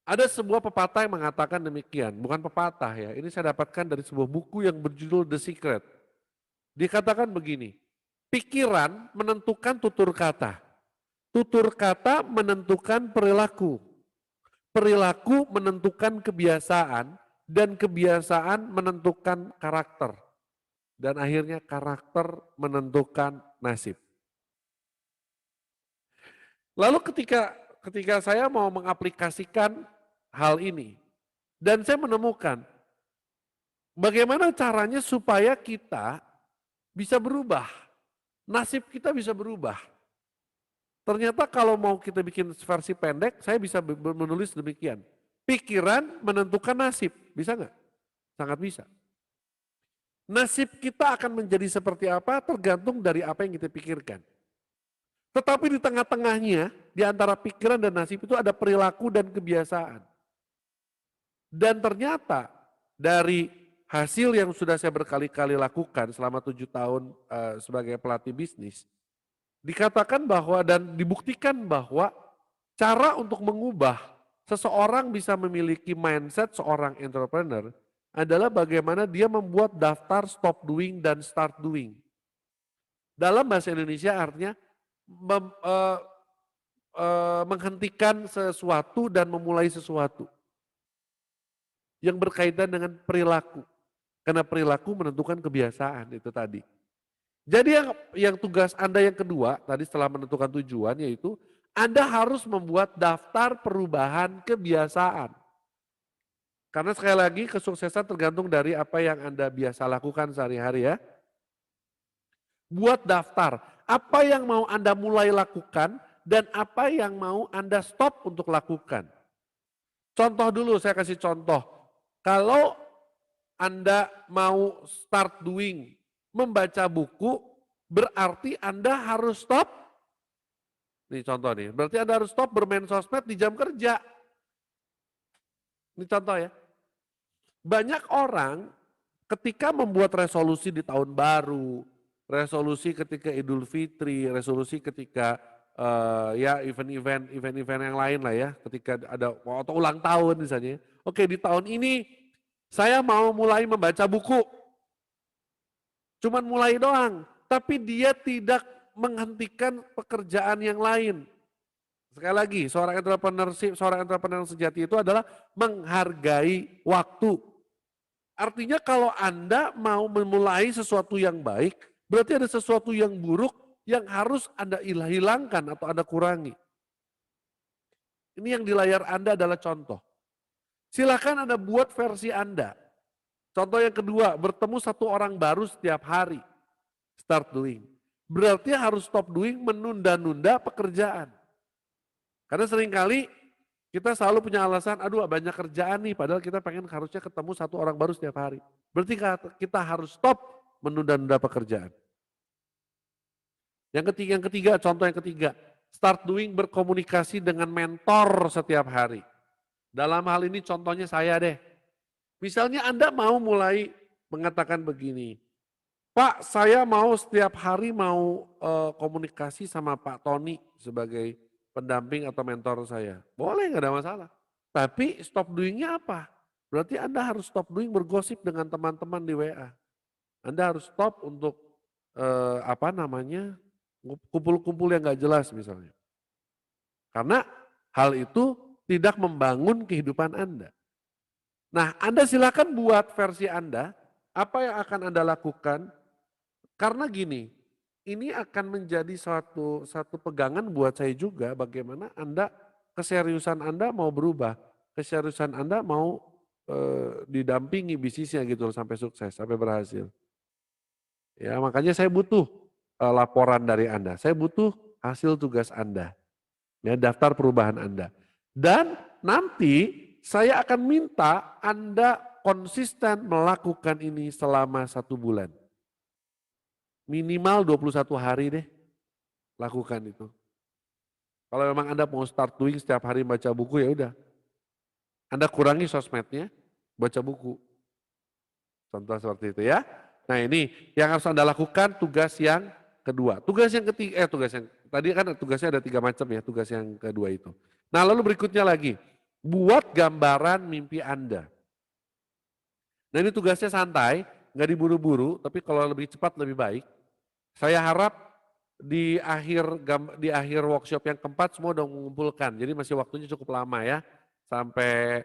S1: Ada sebuah pepatah yang mengatakan demikian, bukan pepatah ya, ini saya dapatkan dari sebuah buku yang berjudul The Secret. Dikatakan begini, pikiran menentukan tutur kata menentukan perilaku, perilaku menentukan kebiasaan, dan kebiasaan menentukan karakter. Dan akhirnya karakter menentukan nasib. Lalu ketika saya mau mengaplikasikan hal ini, dan saya menemukan bagaimana caranya supaya kita bisa berubah, nasib kita bisa berubah. Ternyata kalau mau kita bikin versi pendek, saya bisa menulis demikian. Pikiran menentukan nasib, bisa nggak? Sangat bisa. Nasib kita akan menjadi seperti apa tergantung dari apa yang kita pikirkan. Tetapi di tengah-tengahnya, di antara pikiran dan nasib itu ada perilaku dan kebiasaan. Dan ternyata dari hasil yang sudah saya berkali-kali lakukan selama 7 tahun sebagai pelatih bisnis, dikatakan bahwa dan dibuktikan bahwa cara untuk mengubah seseorang bisa memiliki mindset seorang entrepreneur adalah bagaimana dia membuat daftar stop doing dan start doing. Dalam bahasa Indonesia artinya menghentikan sesuatu dan memulai sesuatu yang berkaitan dengan perilaku. Karena perilaku menentukan kebiasaan itu tadi. Jadi yang tugas Anda yang kedua, tadi setelah menentukan tujuan yaitu Anda harus membuat daftar perubahan kebiasaan. Karena sekali lagi kesuksesan tergantung dari apa yang Anda biasa lakukan sehari-hari ya. Buat daftar, apa yang mau Anda mulai lakukan dan apa yang mau Anda stop untuk lakukan. Contoh dulu, saya kasih contoh. Kalau Anda mau start doing, membaca buku, berarti Anda harus stop. Ini contoh nih, berarti Anda harus stop bermain sosmed di jam kerja. Ini contoh ya. Banyak orang ketika membuat resolusi di tahun baru, resolusi ketika Idul Fitri, resolusi ketika ya event-event yang lain lah ya, ketika ada atau ulang tahun misalnya. Oke, di tahun ini saya mau mulai membaca buku. Cuman mulai doang, tapi dia tidak menghentikan pekerjaan yang lain. Sekali lagi, seorang entrepreneur sejati itu adalah menghargai waktu. Artinya kalau Anda mau memulai sesuatu yang baik, berarti ada sesuatu yang buruk yang harus Anda hilangkan atau Anda kurangi. Ini yang di layar Anda adalah contoh. Silakan Anda buat versi Anda. Contoh yang kedua, bertemu satu orang baru setiap hari. Start doing. Berarti harus stop doing menunda-nunda pekerjaan. Karena seringkali kita selalu punya alasan, aduh banyak kerjaan nih, padahal kita pengen harusnya ketemu satu orang baru setiap hari. Berarti kita harus stop menunda-nunda pekerjaan. Yang ketiga, contoh yang ketiga, start doing berkomunikasi dengan mentor setiap hari. Dalam hal ini contohnya saya deh. Misalnya Anda mau mulai mengatakan begini, Pak saya mau setiap hari mau komunikasi sama Pak Tony sebagai pendamping atau mentor saya. Boleh nggak ada masalah. Tapi stop doingnya apa? Berarti Anda harus stop doing bergosip dengan teman-teman di WA. Anda harus stop untuk kumpul-kumpul yang nggak jelas misalnya. Karena hal itu tidak membangun kehidupan Anda. Nah, Anda silakan buat versi Anda, apa yang akan Anda lakukan, karena gini, ini akan menjadi satu pegangan buat saya juga bagaimana keseriusan Anda mau berubah, keseriusan Anda mau didampingi bisnisnya gitu loh sampai sukses, sampai berhasil. Ya, makanya saya butuh laporan dari Anda, saya butuh hasil tugas Anda. Ya, daftar perubahan Anda. Dan nanti saya akan minta Anda konsisten melakukan ini selama 1 bulan. Minimal 21 hari deh lakukan itu. Kalau memang Anda mau start doing setiap hari baca buku ya udah. Anda kurangi sosmednya, baca buku. Contoh seperti itu ya. Nah ini yang harus Anda lakukan tugas yang kedua. Tugas yang ketiga, tadi kan tugasnya ada 3 macam ya, tugas yang kedua itu. Nah lalu berikutnya lagi, buat gambaran mimpi Anda. Nah ini tugasnya santai, nggak diburu-buru, tapi kalau lebih cepat lebih baik. Saya harap di akhir workshop yang keempat semua udah mengumpulkan, jadi masih waktunya cukup lama ya, sampai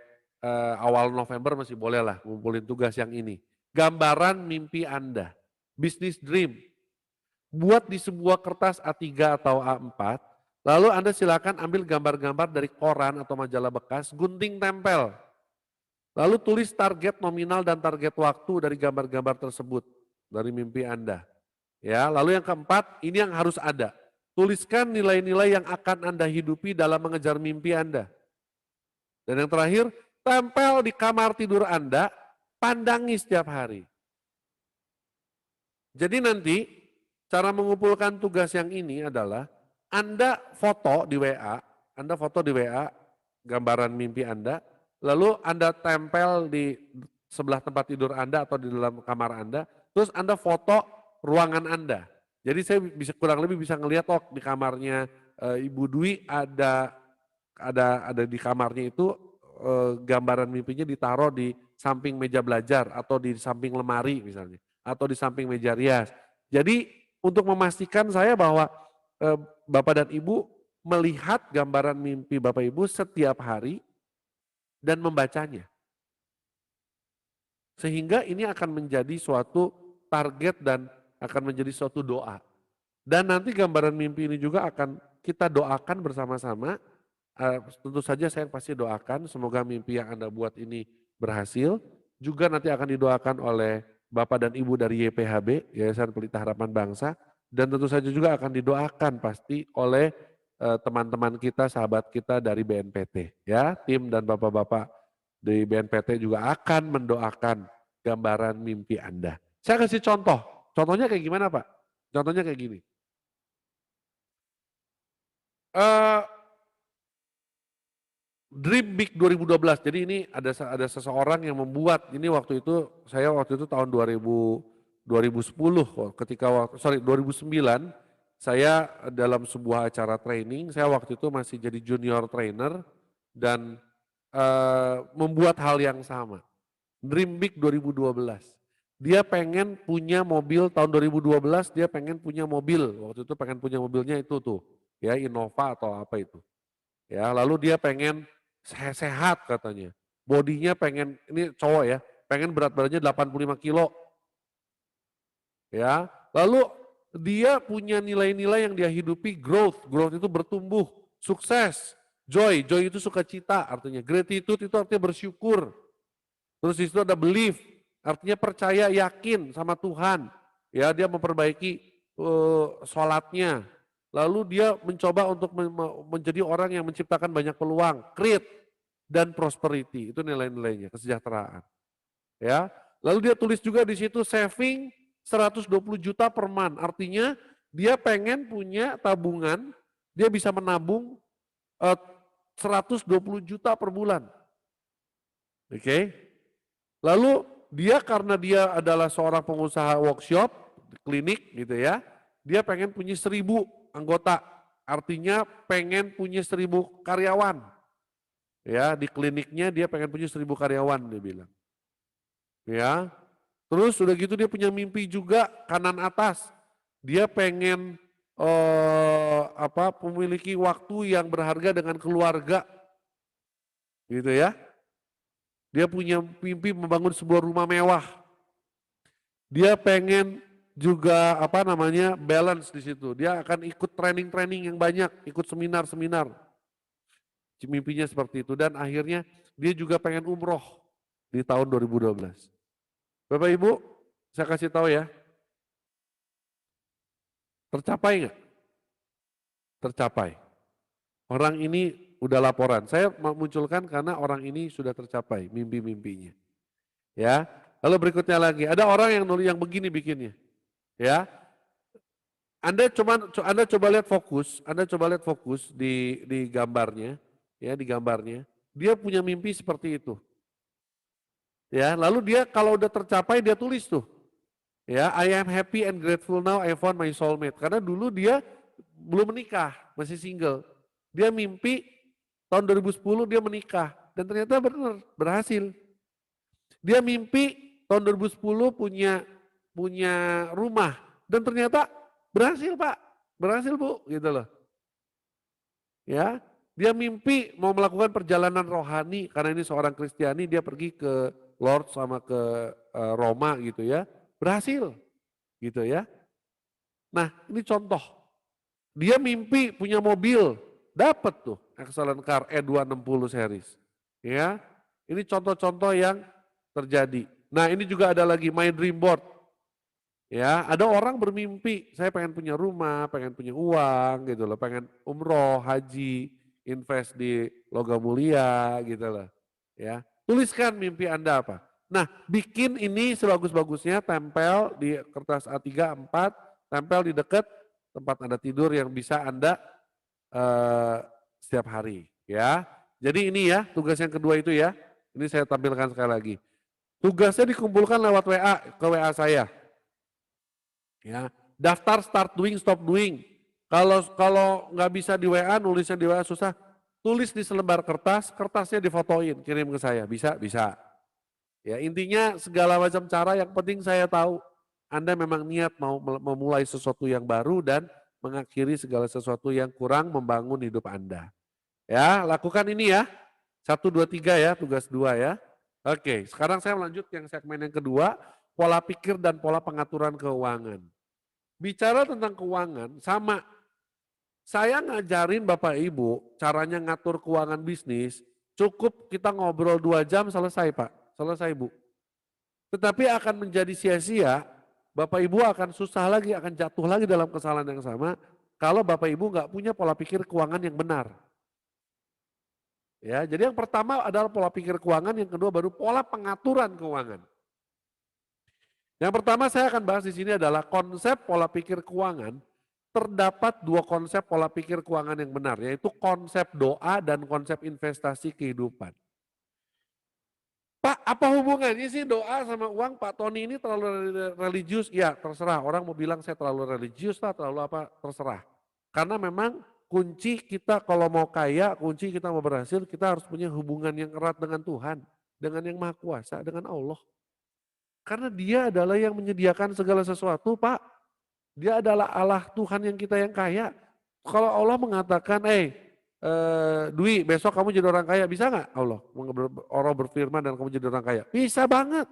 S1: awal November masih boleh lah ngumpulin tugas yang ini. Gambaran mimpi Anda, business dream, buat di sebuah kertas A3 atau A4, lalu Anda silakan ambil gambar-gambar dari koran atau majalah bekas, gunting tempel. Lalu tulis target nominal dan target waktu dari gambar-gambar tersebut, dari mimpi Anda. Ya, lalu yang keempat, ini yang harus ada. Tuliskan nilai-nilai yang akan Anda hidupi dalam mengejar mimpi Anda. Dan yang terakhir, tempel di kamar tidur Anda, pandangi setiap hari. Jadi nanti cara mengumpulkan tugas yang ini adalah Anda foto di WA, gambaran mimpi Anda, lalu Anda tempel di sebelah tempat tidur Anda atau di dalam kamar Anda, terus Anda foto ruangan Anda. Jadi saya bisa kurang lebih bisa ngelihat di kamarnya Ibu Dwi ada di kamarnya itu gambaran mimpinya ditaruh di samping meja belajar atau di samping lemari misalnya atau di samping meja rias. Jadi untuk memastikan saya bahwa Bapak dan Ibu melihat gambaran mimpi Bapak Ibu setiap hari dan membacanya. Sehingga ini akan menjadi suatu target dan akan menjadi suatu doa. Dan nanti gambaran mimpi ini juga akan kita doakan bersama-sama. Tentu saja saya pasti doakan semoga mimpi yang Anda buat ini berhasil. Juga nanti akan didoakan oleh Bapak dan Ibu dari YPHB, Yayasan Pelita Harapan Bangsa. Dan tentu saja juga akan didoakan pasti oleh teman-teman kita, sahabat kita dari BNPT. Ya, tim dan Bapak-Bapak dari BNPT juga akan mendoakan gambaran mimpi Anda. Saya kasih contoh. Contohnya kayak gimana Pak? Contohnya kayak gini. Dream Big 2012. Jadi ini ada seseorang yang membuat ini saya waktu itu tahun 2010 2009 saya dalam sebuah acara training, saya waktu itu masih jadi junior trainer dan membuat hal yang sama. Dream Big 2012. Dia pengen punya mobil tahun 2012, dia pengen punya mobil. Waktu itu pengen punya mobilnya itu tuh, ya Innova atau apa itu. Ya, lalu dia pengen sehat katanya. Bodinya pengen, ini cowok ya, pengen berat badannya 85 kilo. Ya, lalu dia punya nilai-nilai yang dia hidupi growth itu bertumbuh, sukses, joy itu sukacita artinya, gratitude itu artinya bersyukur. Terus di situ ada belief, artinya percaya, yakin sama Tuhan. Ya, dia memperbaiki sholatnya. Lalu dia mencoba untuk menjadi orang yang menciptakan banyak peluang, create dan prosperity. Itu nilai-nilainya, kesejahteraan. Ya. Lalu dia tulis juga di situ saving 120 juta per month. Artinya dia pengen punya tabungan, dia bisa menabung 120 juta per bulan. Oke. Lalu dia karena dia adalah seorang pengusaha workshop, klinik gitu ya, dia pengen punya 1.000 anggota, artinya pengen punya 1.000 karyawan. Ya, di kliniknya dia pengen punya 1.000 karyawan dia bilang. Ya, terus udah gitu dia punya mimpi juga kanan atas, dia pengen memiliki waktu yang berharga dengan keluarga, gitu ya. Dia punya mimpi membangun sebuah rumah mewah. Dia pengen juga balance di situ. Dia akan ikut training-training yang banyak, ikut seminar-seminar. Mimpinya seperti itu dan akhirnya dia juga pengen umroh di tahun 2012. Bapak Ibu, saya kasih tahu ya. Tercapai nggak? Tercapai. Orang ini udah laporan. Saya munculkan karena orang ini sudah tercapai mimpi-mimpinya. Ya. Lalu berikutnya lagi, ada orang yang nulis yang begini bikinnya. Ya. Anda coba lihat fokus, Anda coba lihat fokus di gambarnya, ya di gambarnya. Dia punya mimpi seperti itu. Ya, lalu dia kalau udah tercapai dia tulis tuh. Ya, I am happy and grateful now I found my soulmate. Karena dulu dia belum menikah, masih single. Dia mimpi tahun 2010 dia menikah dan ternyata benar berhasil. Dia mimpi tahun 2010 punya rumah dan ternyata berhasil Pak, berhasil Bu, gitu loh. Ya, dia mimpi mau melakukan perjalanan rohani karena ini seorang Kristiani, dia pergi ke Lourdes sama ke Roma gitu ya, berhasil gitu ya. Nah ini contoh, dia mimpi punya mobil, dapat tuh excellent car E260 series. Ya, ini contoh-contoh yang terjadi. Nah ini juga ada lagi My Dream Board. Ya, ada orang bermimpi, saya pengen punya rumah, pengen punya uang gitu loh, pengen umroh, haji, invest di logam mulia gitu loh. Ya, tuliskan mimpi Anda apa. Nah, bikin ini sebagus-bagusnya, tempel di kertas A3, A4, tempel di dekat tempat Anda tidur yang bisa Anda setiap hari. Ya, jadi ini ya tugas yang kedua itu ya. Ini saya tampilkan sekali lagi. Tugasnya dikumpulkan lewat WA ke WA saya. Ya, daftar start doing, stop doing. Kalau nggak bisa di WA, nulisnya di WA susah, tulis di selembar kertas, kertasnya difotoin, kirim ke saya, bisa. Ya intinya segala macam cara, yang penting saya tahu Anda memang niat mau memulai sesuatu yang baru dan mengakhiri segala sesuatu yang kurang membangun hidup Anda. Ya, lakukan ini ya. 1, 2, 3 ya, tugas 2 ya. Oke, sekarang saya melanjut yang segmen yang kedua, pola pikir dan pola pengaturan keuangan. Bicara tentang keuangan, sama. Saya ngajarin Bapak Ibu caranya ngatur keuangan bisnis, cukup kita ngobrol 2 jam selesai Pak, selesai Bu. Tetapi akan menjadi sia-sia, Bapak Ibu akan susah lagi, akan jatuh lagi dalam kesalahan yang sama, kalau Bapak Ibu nggak punya pola pikir keuangan yang benar. Ya, jadi yang pertama adalah pola pikir keuangan, yang kedua baru pola pengaturan keuangan. Yang pertama saya akan bahas di sini adalah konsep pola pikir keuangan. Terdapat 2 konsep pola pikir keuangan yang benar, yaitu konsep doa dan konsep investasi kehidupan. Pak, apa hubungannya sih doa sama uang? Pak Tony ini terlalu religius? Ya terserah, orang mau bilang saya terlalu religius lah, terlalu apa, terserah. Karena memang kunci kita kalau mau kaya, kunci kita mau berhasil, kita harus punya hubungan yang erat dengan Tuhan, dengan yang Maha Kuasa, dengan Allah. Karena dia adalah yang menyediakan segala sesuatu Pak. Dia adalah Allah Tuhan yang kita yang kaya. Kalau Allah mengatakan, Dwi besok kamu jadi orang kaya, bisa nggak Allah? Allah berfirman dan kamu jadi orang kaya. Bisa banget.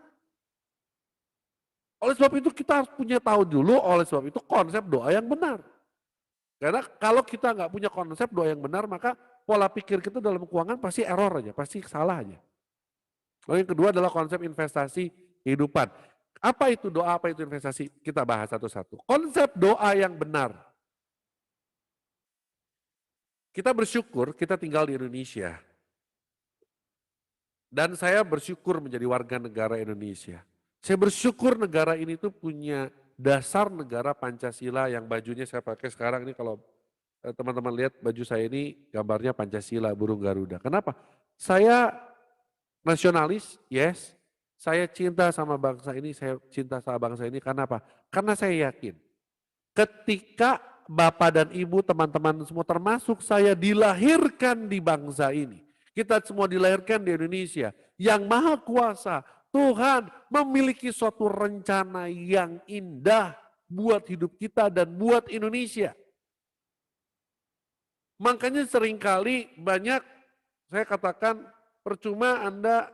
S1: Oleh sebab itu kita harus punya tahu dulu, oleh sebab itu konsep doa yang benar. Karena kalau kita nggak punya konsep doa yang benar, maka pola pikir kita dalam keuangan pasti error aja, pasti salah aja. Lalu yang kedua adalah konsep investasi kehidupan. Apa itu doa, apa itu investasi? Kita bahas satu-satu. Konsep doa yang benar. Kita bersyukur kita tinggal di Indonesia. Dan saya bersyukur menjadi warga negara Indonesia. Saya bersyukur negara ini tuh punya dasar negara Pancasila yang bajunya saya pakai sekarang ini. Kalau teman-teman lihat baju saya ini gambarnya Pancasila, burung Garuda. Kenapa? Saya nasionalis, yes. Saya cinta sama bangsa ini, saya cinta sama bangsa ini karena apa? Karena saya yakin ketika Bapak dan Ibu, teman-teman semua termasuk saya dilahirkan di bangsa ini. Kita semua dilahirkan di Indonesia. Yang Maha Kuasa, Tuhan memiliki suatu rencana yang indah buat hidup kita dan buat Indonesia. Makanya seringkali banyak saya katakan percuma Anda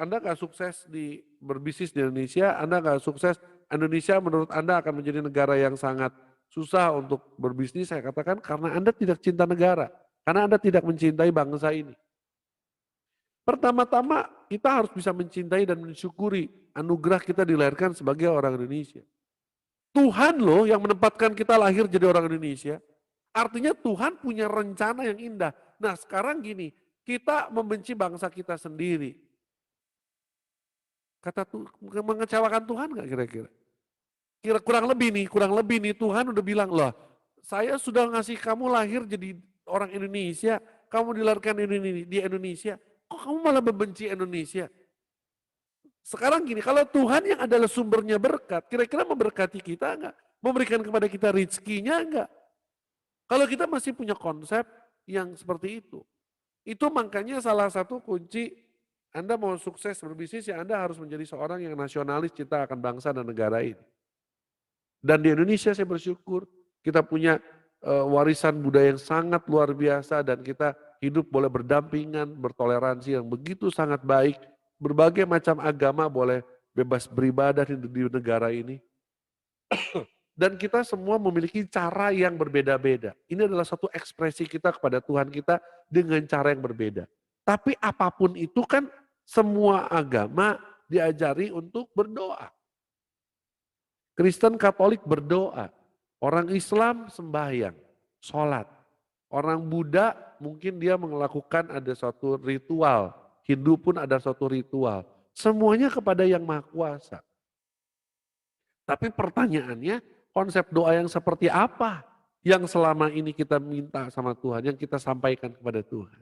S1: nggak sukses di berbisnis di Indonesia, Anda nggak sukses, Indonesia menurut Anda akan menjadi negara yang sangat susah untuk berbisnis. Saya katakan karena Anda tidak cinta negara, karena Anda tidak mencintai bangsa ini. Pertama-tama kita harus bisa mencintai dan mensyukuri anugerah kita dilahirkan sebagai orang Indonesia. Tuhan loh yang menempatkan kita lahir jadi orang Indonesia. Artinya Tuhan punya rencana yang indah. Nah sekarang gini, kita membenci bangsa kita sendiri. Kata tuh mengecewakan Tuhan nggak kira-kira? Kurang lebih nih Tuhan udah bilang loh, saya sudah ngasih kamu lahir jadi orang Indonesia, kamu dilahirkan di Indonesia, kok kamu malah membenci Indonesia? Sekarang gini, kalau Tuhan yang adalah sumbernya berkat, kira-kira memberkati kita enggak? Memberikan kepada kita rizkinya enggak? Kalau kita masih punya konsep yang seperti itu makanya salah satu kunci Anda mau sukses berbisnis ya Anda harus menjadi seorang yang nasionalis cinta akan bangsa dan negara ini. Dan di Indonesia saya bersyukur kita punya warisan budaya yang sangat luar biasa dan kita hidup boleh berdampingan, bertoleransi yang begitu sangat baik. Berbagai macam agama boleh bebas beribadah di negara ini. Dan kita semua memiliki cara yang berbeda-beda. Ini adalah satu ekspresi kita kepada Tuhan kita dengan cara yang berbeda. Tapi apapun itu kan semua agama diajari untuk berdoa. Kristen Katolik berdoa, orang Islam sembahyang, sholat. Orang Buddha mungkin dia melakukan ada suatu ritual, Hindu pun ada suatu ritual. Semuanya kepada yang Maha Kuasa. Tapi pertanyaannya konsep doa yang seperti apa yang selama ini kita minta sama Tuhan, yang kita sampaikan kepada Tuhan.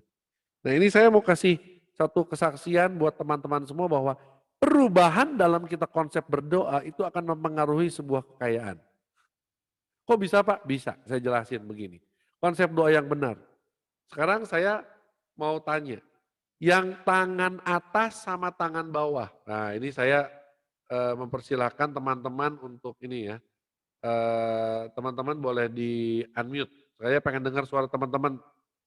S1: Nah ini saya mau kasih satu kesaksian buat teman-teman semua bahwa perubahan dalam kita konsep berdoa itu akan mempengaruhi sebuah kekayaan. Kok bisa Pak? Bisa, saya jelasin begini. Konsep doa yang benar. Sekarang saya mau tanya, yang tangan atas sama tangan bawah. Nah ini saya mempersilahkan teman-teman untuk ini ya. Teman-teman boleh di unmute. Saya pengen dengar suara teman-teman.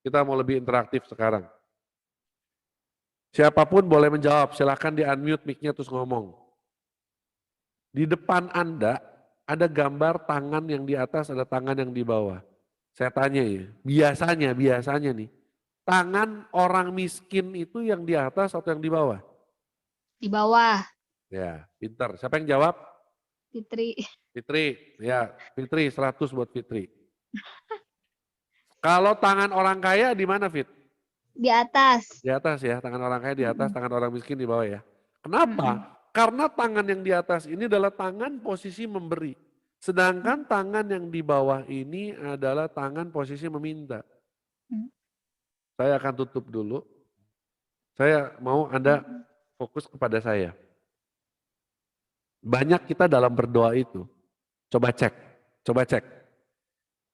S1: Kita mau lebih interaktif sekarang. Siapapun boleh menjawab, silahkan di unmute mic-nya terus ngomong. Di depan Anda ada gambar tangan yang di atas, ada tangan yang di bawah. Saya tanya ya, biasanya nih, tangan orang miskin itu yang di atas atau yang di bawah?
S2: Di bawah.
S1: Ya, pintar. Siapa yang jawab?
S2: Fitri.
S1: Fitri, ya Fitri 100 buat Fitri. Kalau tangan orang kaya di mana Fit?
S2: Di atas.
S1: Di atas ya, tangan orang kaya di atas, tangan orang miskin di bawah ya. Kenapa? Karena tangan yang di atas ini adalah tangan posisi memberi. Sedangkan tangan yang di bawah ini adalah tangan posisi meminta. Saya akan tutup dulu. Saya mau Anda fokus kepada saya. Banyak kita dalam berdoa itu. Coba cek.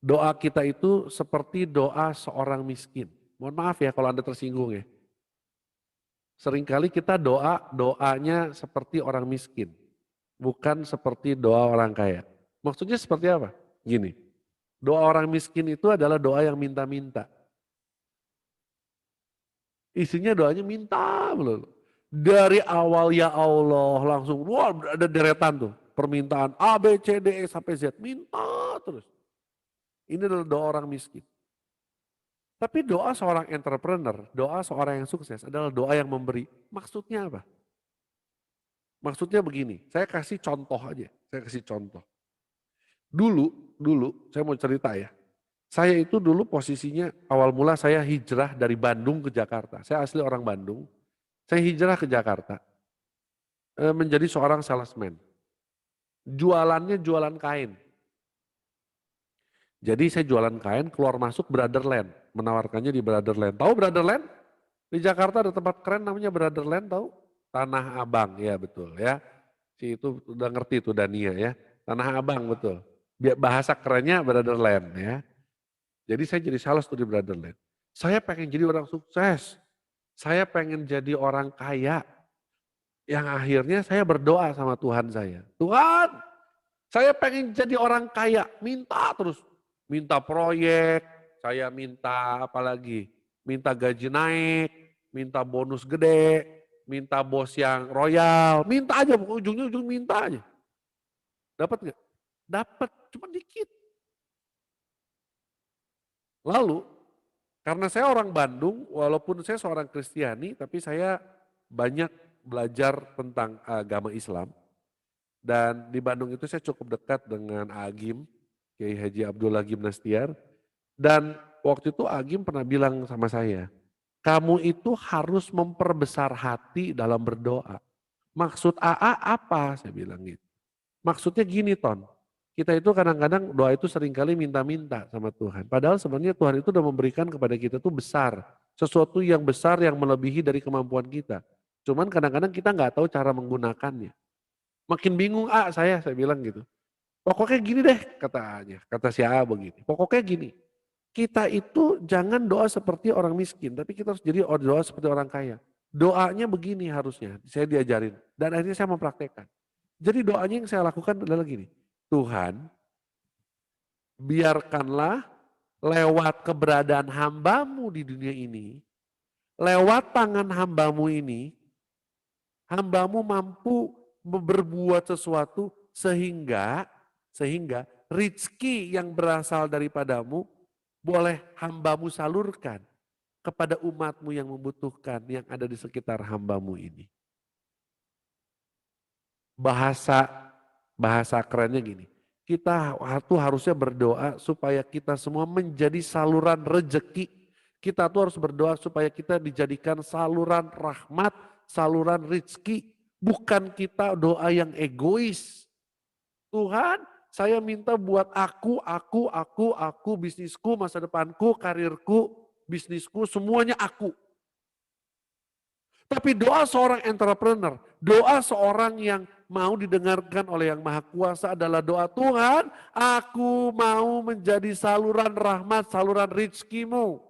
S1: Doa kita itu seperti doa seorang miskin. Mohon maaf ya kalau Anda tersinggung ya. Seringkali kita doanya seperti orang miskin. Bukan seperti doa orang kaya. Maksudnya seperti apa? Gini, doa orang miskin itu adalah doa yang minta-minta. Isinya doanya minta melulu. Dari awal ya Allah langsung, wah ada deretan tuh. Permintaan A, B, C, D, E sampai Z. Minta terus. Ini adalah doa orang miskin. Tapi doa seorang entrepreneur, doa seorang yang sukses adalah doa yang memberi. Maksudnya apa? Maksudnya begini, saya kasih contoh aja, saya kasih contoh. Dulu saya mau cerita ya. Saya itu dulu posisinya awal mula saya hijrah dari Bandung ke Jakarta. Saya asli orang Bandung. Saya hijrah ke Jakarta menjadi seorang salesman. Jualannya jualan kain. Jadi saya jualan kain, keluar masuk Brotherland, menawarkannya di Brotherland. Tahu Brotherland? Di Jakarta ada tempat keren namanya Brotherland, tahu? Tanah Abang, ya betul ya. Si itu udah ngerti tuh Dania ya. Tanah Abang betul. Bahasa kerennya Brotherland ya. Jadi saya jadi sales tuh di Brotherland. Saya pengen jadi orang sukses. Saya pengen jadi orang kaya. Yang akhirnya saya berdoa sama Tuhan saya. Tuhan, saya pengen jadi orang kaya. Minta terus. Minta proyek, saya minta apa lagi? Minta gaji naik, minta bonus gede, minta bos yang royal. Minta aja, ujung-ujung minta aja. Dapat nggak? Dapat, cuma dikit. Lalu, karena saya orang Bandung, walaupun saya seorang Kristiani, tapi saya banyak belajar tentang agama Islam. Dan di Bandung itu saya cukup dekat dengan Agim, Kiai Haji Abdullah Gimnastiar. Dan waktu itu Agim pernah bilang sama saya, kamu itu harus memperbesar hati dalam berdoa. Maksud AA apa? Saya bilang gitu. Maksudnya gini Ton, kita itu kadang-kadang doa itu seringkali minta-minta sama Tuhan. Padahal sebenarnya Tuhan itu udah memberikan kepada kita tuh besar. Sesuatu yang besar yang melebihi dari kemampuan kita. Cuman kadang-kadang kita nggak tahu cara menggunakannya. Makin bingung saya bilang gitu. Pokoknya gini deh katanya, kata si A begini. Pokoknya gini, kita itu jangan doa seperti orang miskin, tapi kita harus jadi doa seperti orang kaya. Doanya begini harusnya, saya diajarin. Dan akhirnya saya mempraktekkan. Jadi doanya yang saya lakukan adalah gini, Tuhan biarkanlah lewat keberadaan hambamu di dunia ini, lewat tangan hambamu ini, hambamu mampu berbuat sesuatu sehingga rezeki yang berasal daripadamu boleh hambamu salurkan kepada umatmu yang membutuhkan yang ada di sekitar hambamu ini. Bahasa kerennya gini, kita tuh harusnya berdoa supaya kita semua menjadi saluran rejeki. Kita tuh harus berdoa supaya kita dijadikan saluran rahmat, saluran rezeki. Bukan kita doa yang egois. Tuhan, saya minta buat aku, bisnisku, masa depanku, karirku, bisnisku, semuanya aku. Tapi doa seorang entrepreneur, doa seorang yang mau didengarkan oleh Yang Maha Kuasa adalah doa Tuhan, aku mau menjadi saluran rahmat, saluran rezekimu.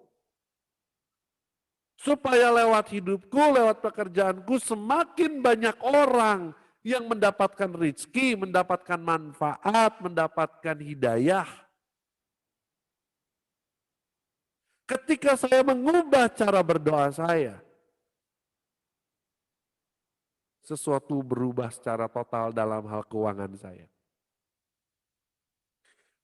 S1: Supaya lewat hidupku, lewat pekerjaanku semakin banyak orang yang mendapatkan rezeki, mendapatkan manfaat, mendapatkan hidayah. Ketika saya mengubah cara berdoa saya, sesuatu berubah secara total dalam hal keuangan saya.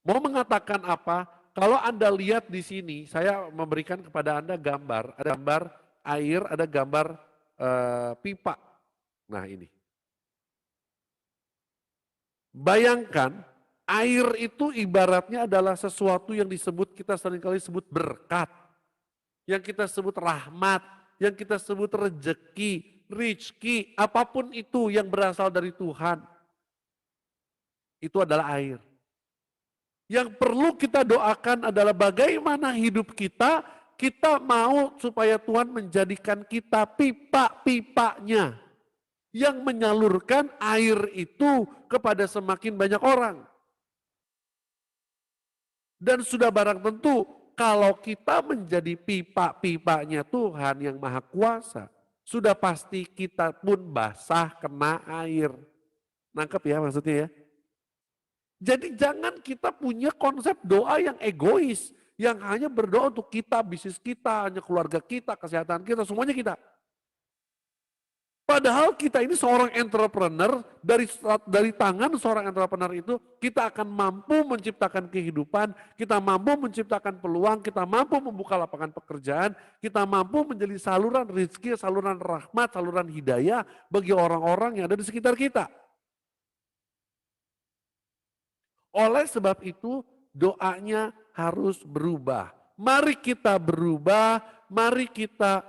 S1: Mau mengatakan apa? Kalau Anda lihat di sini, saya memberikan kepada Anda gambar. Ada gambar air, ada gambar pipa. Nah ini. Bayangkan air itu ibaratnya adalah sesuatu yang kita seringkali sebut berkat. Yang kita sebut rahmat, yang kita sebut rejeki, rizki, apapun itu yang berasal dari Tuhan. Itu adalah air. Yang perlu kita doakan adalah bagaimana hidup kita mau supaya Tuhan menjadikan kita pipa-pipanya yang menyalurkan air itu kepada semakin banyak orang. Dan sudah barang tentu kalau kita menjadi pipa-pipanya Tuhan yang Maha Kuasa, sudah pasti kita pun basah kena air. Nangkep ya maksudnya ya? Jadi jangan kita punya konsep doa yang egois, yang hanya berdoa untuk kita, bisnis kita, hanya keluarga kita, kesehatan kita, semuanya kita. Padahal kita ini seorang entrepreneur, dari tangan seorang entrepreneur itu kita akan mampu menciptakan kehidupan, kita mampu menciptakan peluang, kita mampu membuka lapangan pekerjaan, kita mampu menjadi saluran rezeki, saluran rahmat, saluran hidayah bagi orang-orang yang ada di sekitar kita. Oleh sebab itu doanya harus berubah. Mari kita berubah, mari kita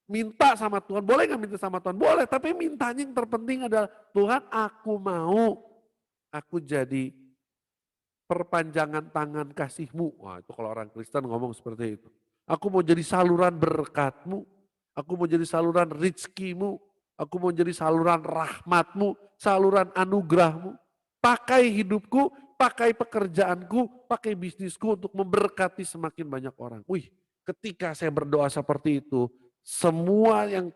S1: minta sama Tuhan. Boleh nggak minta sama Tuhan? Boleh, tapi mintanya yang terpenting adalah Tuhan aku jadi perpanjangan tangan kasih-Mu. Wah itu kalau orang Kristen ngomong seperti itu. Aku mau jadi saluran berkat-Mu, aku mau jadi saluran rezeki-Mu, aku mau jadi saluran rahmat-Mu, saluran anugerah-Mu. Pakai hidupku, pakai pekerjaanku, pakai bisnisku untuk memberkati semakin banyak orang. Wih, ketika saya berdoa seperti itu, semua yang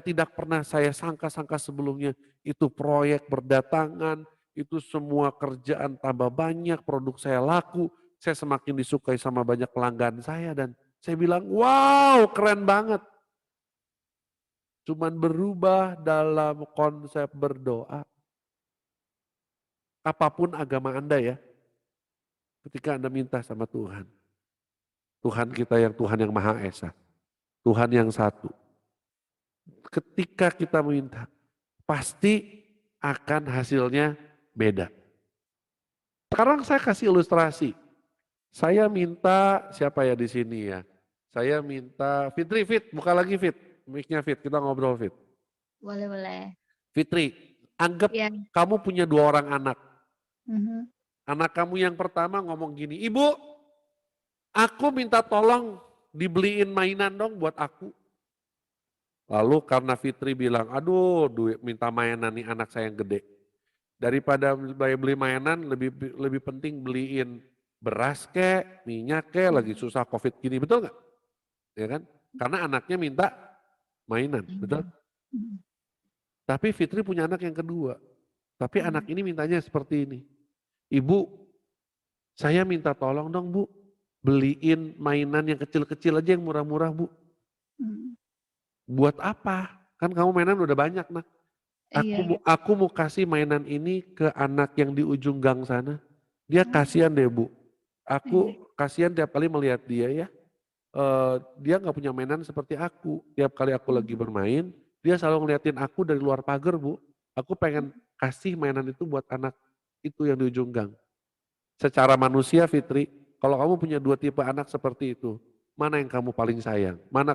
S1: tidak pernah saya sangka-sangka sebelumnya, itu proyek berdatangan, itu semua kerjaan tambah banyak, produk saya laku, saya semakin disukai sama banyak pelanggan saya dan saya bilang, wow keren banget. Cuman berubah dalam konsep berdoa. Apapun agama Anda ya, ketika Anda minta sama Tuhan. Tuhan kita yang Tuhan yang Maha Esa. Tuhan yang satu. Ketika kita minta, pasti akan hasilnya beda. Sekarang saya kasih ilustrasi. Saya minta siapa ya di sini ya? Saya minta Fitri, buka lagi Fit, mic-nya Fit, kita ngobrol Fit.
S2: Boleh, boleh.
S1: Fitri, anggap
S2: Ya.
S1: kamu punya 2 orang anak.
S2: Mhm.
S1: Anak kamu yang pertama ngomong gini, Ibu, aku minta tolong dibeliin mainan dong buat aku. Lalu karena Fitri bilang, aduh duit minta mainan nih anak saya yang gede. Daripada beli mainan lebih penting beliin beras kek, minyak kek, lagi susah Covid gini, betul nggak? Ya kan? Karena anaknya minta mainan, betul?
S2: Mhm.
S1: Tapi Fitri punya anak yang kedua. Tapi anak ini mintanya seperti ini. Ibu, saya minta tolong dong Bu, beliin mainan yang kecil-kecil aja yang murah-murah Bu.
S2: Mhm.
S1: Buat apa? Kan kamu mainan udah banyak nak.
S2: Iya, iya.
S1: Aku mau kasih mainan ini ke anak yang di ujung gang sana. Dia kasihan deh Bu.
S2: Iya.
S1: Aku kasihan tiap kali melihat dia ya. Dia nggak punya mainan seperti aku. Tiap kali aku lagi
S2: Mhm.
S1: bermain, dia selalu ngeliatin aku dari luar pagar Bu. Aku pengen kasih mainan itu buat anak itu yang di ujung gang. Secara manusia Fitri, kalau kamu punya 2 tipe anak seperti itu, mana yang kamu paling sayang? Mana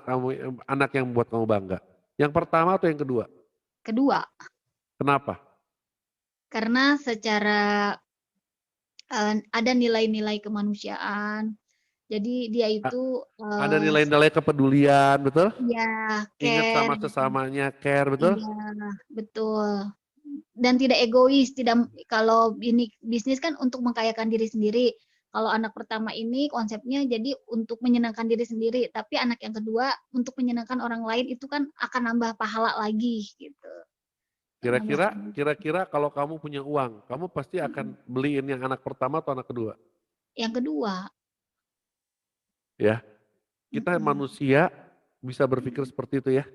S1: anak yang membuat kamu bangga? Yang pertama atau yang kedua?
S2: Kedua,
S1: Kenapa?
S2: karena secara ada nilai-nilai kemanusiaan. Jadi dia
S1: A-
S2: itu
S1: Ada nilai-nilai kepedulian, betul?
S2: ya
S1: Ingat
S2: care
S1: sama
S2: gitu.
S1: sesamanya, care, betul?
S2: Iya, betul. Dan tidak egois, tidak kalau ini bisnis kan untuk mengkayakan diri sendiri. Kalau anak pertama ini konsepnya jadi untuk menyenangkan diri sendiri, tapi anak yang kedua untuk menyenangkan orang lain itu kan akan nambah pahala lagi gitu. Nambah
S1: Kira-kira,
S2: pahala.
S1: kira-kira kalau kamu punya uang, kamu pasti akan
S2: Mm.
S1: beliin yang anak pertama atau anak kedua?
S2: Yang kedua,
S1: Ya, kita
S2: mm-mm.
S1: manusia bisa berpikir
S2: Mm.
S1: seperti itu ya.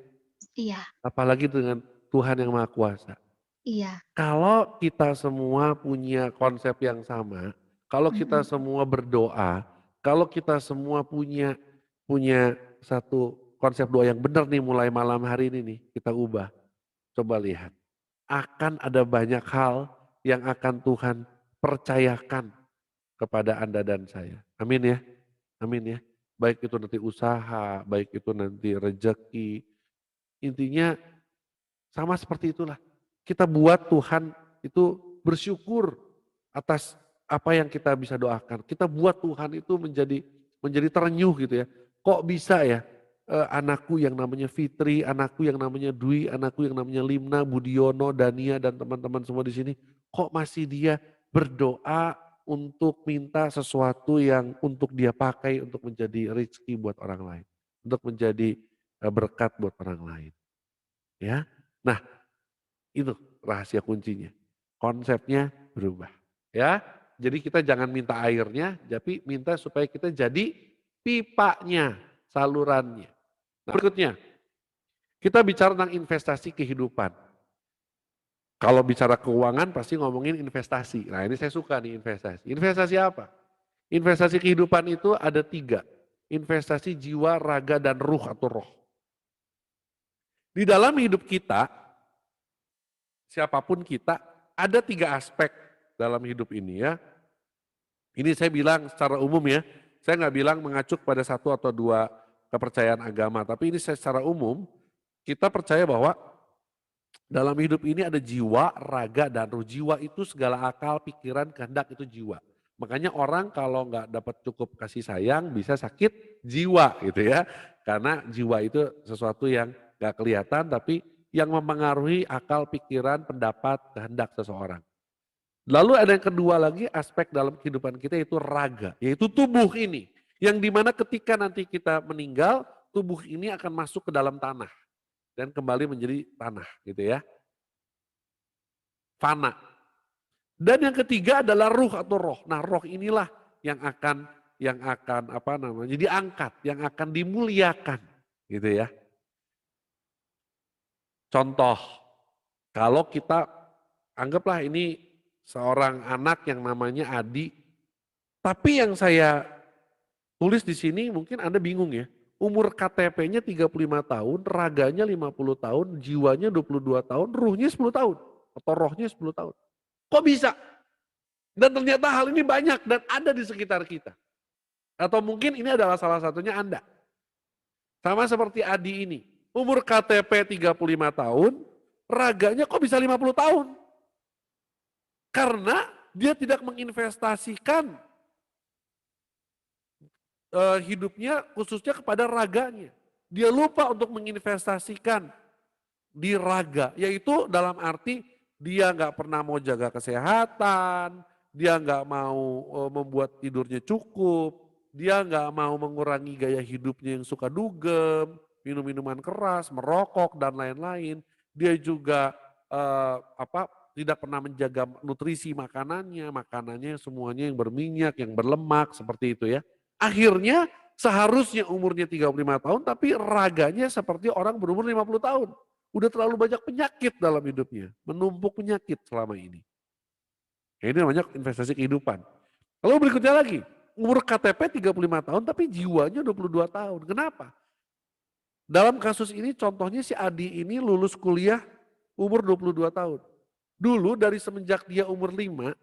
S2: Iya,
S1: Apalagi dengan Tuhan yang Maha Kuasa.
S2: iya.
S1: Kalau kita semua punya konsep yang sama, kalau kita
S2: Mm-mm.
S1: semua berdoa, kalau kita semua punya punya satu konsep doa yang benar nih mulai malam hari ini nih kita ubah. Coba lihat, akan ada banyak hal yang akan Tuhan percayakan kepada Anda dan saya. Amin ya, amin ya. Baik itu nanti usaha, baik itu nanti rejeki, intinya sama seperti itulah. Kita buat Tuhan itu bersyukur atas apa yang kita bisa doakan. Kita buat Tuhan itu menjadi terenyuh gitu ya. Kok bisa ya anakku yang namanya Fitri, anakku yang namanya Dwi, anakku yang namanya Limna, Budiono, Dania dan teman-teman semua di sini, kok masih dia berdoa untuk minta sesuatu yang untuk dia pakai untuk menjadi rezeki buat orang lain, untuk menjadi berkat buat orang lain, ya. Nah, itu rahasia kuncinya. Konsepnya berubah. Ya, jadi kita jangan minta airnya, tapi minta supaya kita jadi pipanya, salurannya. Nah, berikutnya, kita bicara tentang investasi kehidupan. Kalau bicara keuangan pasti ngomongin investasi. Nah ini saya suka nih investasi. Investasi apa? Investasi kehidupan itu ada 3. Investasi jiwa, raga, dan ruh atau roh. Di dalam hidup kita, siapapun kita, ada 3 aspek dalam hidup ini ya. Ini saya bilang secara umum ya, saya nggak bilang mengacu pada 1 atau 2 kepercayaan agama, tapi ini secara umum kita percaya bahwa dalam hidup ini ada jiwa, raga, dan ruh. Jiwa itu segala akal, pikiran, kehendak itu jiwa. Makanya orang kalau nggak dapat cukup kasih sayang bisa sakit jiwa gitu ya. Karena jiwa itu sesuatu yang nggak kelihatan tapi yang mempengaruhi akal, pikiran, pendapat, kehendak seseorang. Lalu ada yang kedua lagi aspek dalam kehidupan kita yaitu raga, yaitu tubuh ini. Yang dimana ketika nanti kita meninggal, tubuh ini akan masuk ke dalam tanah dan kembali menjadi tanah gitu ya, fana. Dan yang ketiga adalah ruh atau roh. Nah roh inilah yang akan apa namanya diangkat, yang akan dimuliakan gitu ya. Contoh, kalau kita anggaplah ini seorang anak yang namanya Adi, tapi yang saya tulis di sini mungkin Anda bingung ya. Umur KTP-nya 35 tahun, raganya 50 tahun, jiwanya 22 tahun, ruhnya 10 tahun. Atau rohnya 10 tahun. Kok bisa? Dan ternyata hal ini banyak dan ada di sekitar kita. Atau mungkin ini adalah salah satunya Anda. Sama seperti Adi ini. Umur KTP 35 tahun, raganya kok bisa 50 tahun? Karena dia tidak menginvestasikan hidupnya khususnya kepada raganya. Dia lupa untuk menginvestasikan di raga, yaitu dalam arti dia nggak pernah mau jaga kesehatan, dia nggak mau membuat tidurnya cukup, dia nggak mau mengurangi gaya hidupnya yang suka dugem, minum minuman keras, merokok dan lain-lain. Dia juga tidak pernah menjaga nutrisi makanannya, makanannya semuanya yang berminyak, yang berlemak seperti itu ya. Akhirnya seharusnya umurnya 35 tahun tapi raganya seperti orang berumur 50 tahun. Udah terlalu banyak penyakit dalam hidupnya, menumpuk penyakit selama ini. Ya, ini namanya investasi kehidupan. Lalu berikutnya lagi, umur KTP 35 tahun tapi jiwanya 22 tahun. Kenapa? Dalam kasus ini contohnya si Adi ini lulus kuliah umur 22 tahun. Dulu dari semenjak dia umur 5,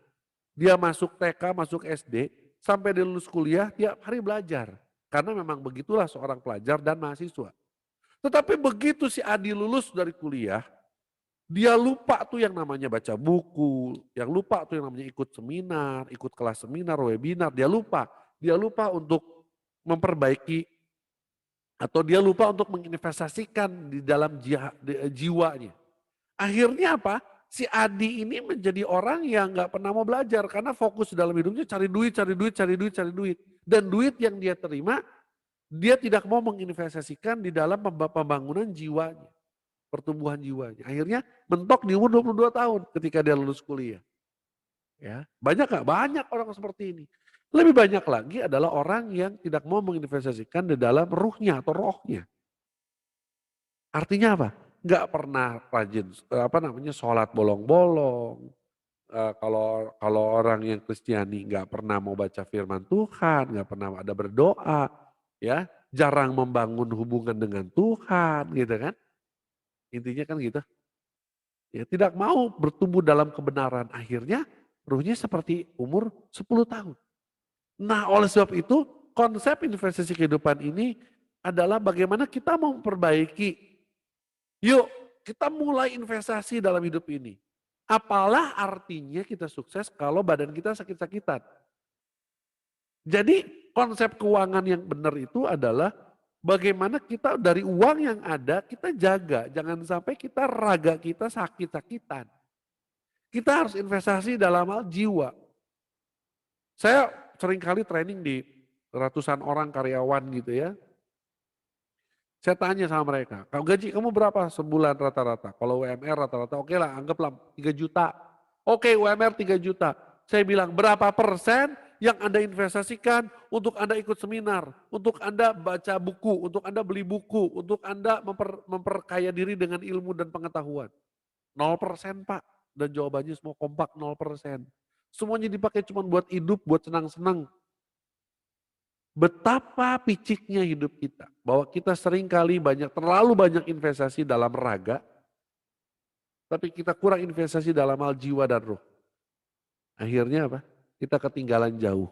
S1: dia masuk TK, masuk SD, sampai dia lulus kuliah tiap hari belajar. Karena memang begitulah seorang pelajar dan mahasiswa. Tetapi begitu si Adi lulus dari kuliah, dia lupa tuh yang namanya baca buku, yang lupa tuh yang namanya ikut seminar, ikut kelas seminar, webinar, dia lupa. Dia lupa untuk memperbaiki atau dia lupa untuk menginvestasikan di dalam jiwanya. Akhirnya apa? Si Adi ini menjadi orang yang nggak pernah mau belajar karena fokus dalam hidupnya cari duit, cari duit, cari duit, cari duit. Dan duit yang dia terima, dia tidak mau menginvestasikan di dalam pembangunan jiwanya, pertumbuhan jiwanya. Akhirnya mentok di umur 22 tahun ketika dia lulus kuliah. Ya, banyak nggak? Banyak orang seperti ini. Lebih banyak lagi adalah orang yang tidak mau menginvestasikan di dalam ruhnya atau rohnya. Artinya apa? Nggak pernah rajin sholat bolong-bolong. Kalau orang yang Kristiani nggak pernah mau baca firman Tuhan, nggak pernah ada berdoa, ya jarang membangun hubungan dengan Tuhan, gitu kan? Intinya kan gitu. Ya tidak mau bertumbuh dalam kebenaran, akhirnya ruhnya seperti umur 10 tahun. Nah oleh sebab itu konsep investasi kehidupan ini adalah bagaimana kita mau memperbaiki. Yuk kita mulai investasi dalam hidup ini. Apalah artinya kita sukses kalau badan kita sakit-sakitan. Jadi konsep keuangan yang benar itu adalah bagaimana kita dari uang yang ada kita jaga. Jangan sampai kita raga kita sakit-sakitan. Kita harus investasi dalam hal jiwa. Saya seringkali training di ratusan orang karyawan gitu ya. Saya tanya sama mereka, kalau gaji kamu berapa sebulan rata-rata? Kalau UMR rata-rata oke lah anggaplah 3 juta. Oke UMR 3 juta. Saya bilang berapa persen yang Anda investasikan untuk Anda ikut seminar, untuk Anda baca buku, untuk Anda beli buku, untuk Anda memperkaya diri dengan ilmu dan pengetahuan. 0% Pak. Dan jawabannya semua kompak 0%. Semuanya dipakai cuma buat hidup, buat senang-senang. Betapa piciknya hidup kita. Bahwa kita seringkali terlalu banyak investasi dalam raga, tapi kita kurang investasi dalam hal jiwa dan roh. Akhirnya apa? Kita ketinggalan jauh.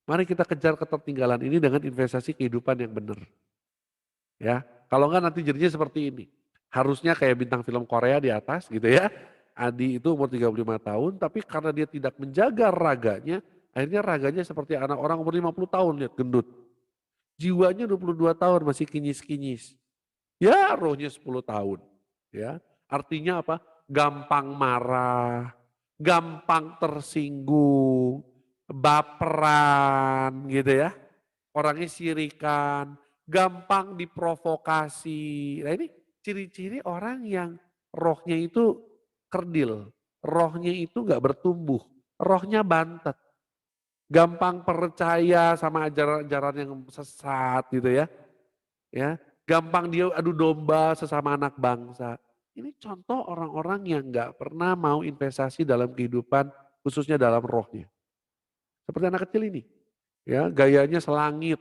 S1: Mari kita kejar ketertinggalan ini dengan investasi kehidupan yang benar. Ya, kalau enggak nanti jadinya seperti ini. Harusnya kayak bintang film Korea di atas gitu ya. Adi itu umur 35 tahun, tapi karena dia tidak menjaga raganya, akhirnya raganya seperti anak orang umur 50 tahun, lihat gendut. Jiwanya 22 tahun masih kinyis-kinyis. Ya rohnya 10 tahun. Ya, artinya apa? Gampang marah, gampang tersinggung, baperan gitu ya. Orangnya sirikan, gampang diprovokasi. Nah ini ciri-ciri orang yang rohnya itu kerdil, rohnya itu nggak bertumbuh, rohnya bantet. Gampang percaya sama ajaran-ajaran yang sesat gitu ya. Ya, gampang dia adu domba sesama anak bangsa. Ini contoh orang-orang yang nggak pernah mau investasi dalam kehidupan, khususnya dalam rohnya. Seperti anak kecil ini, ya gayanya selangit,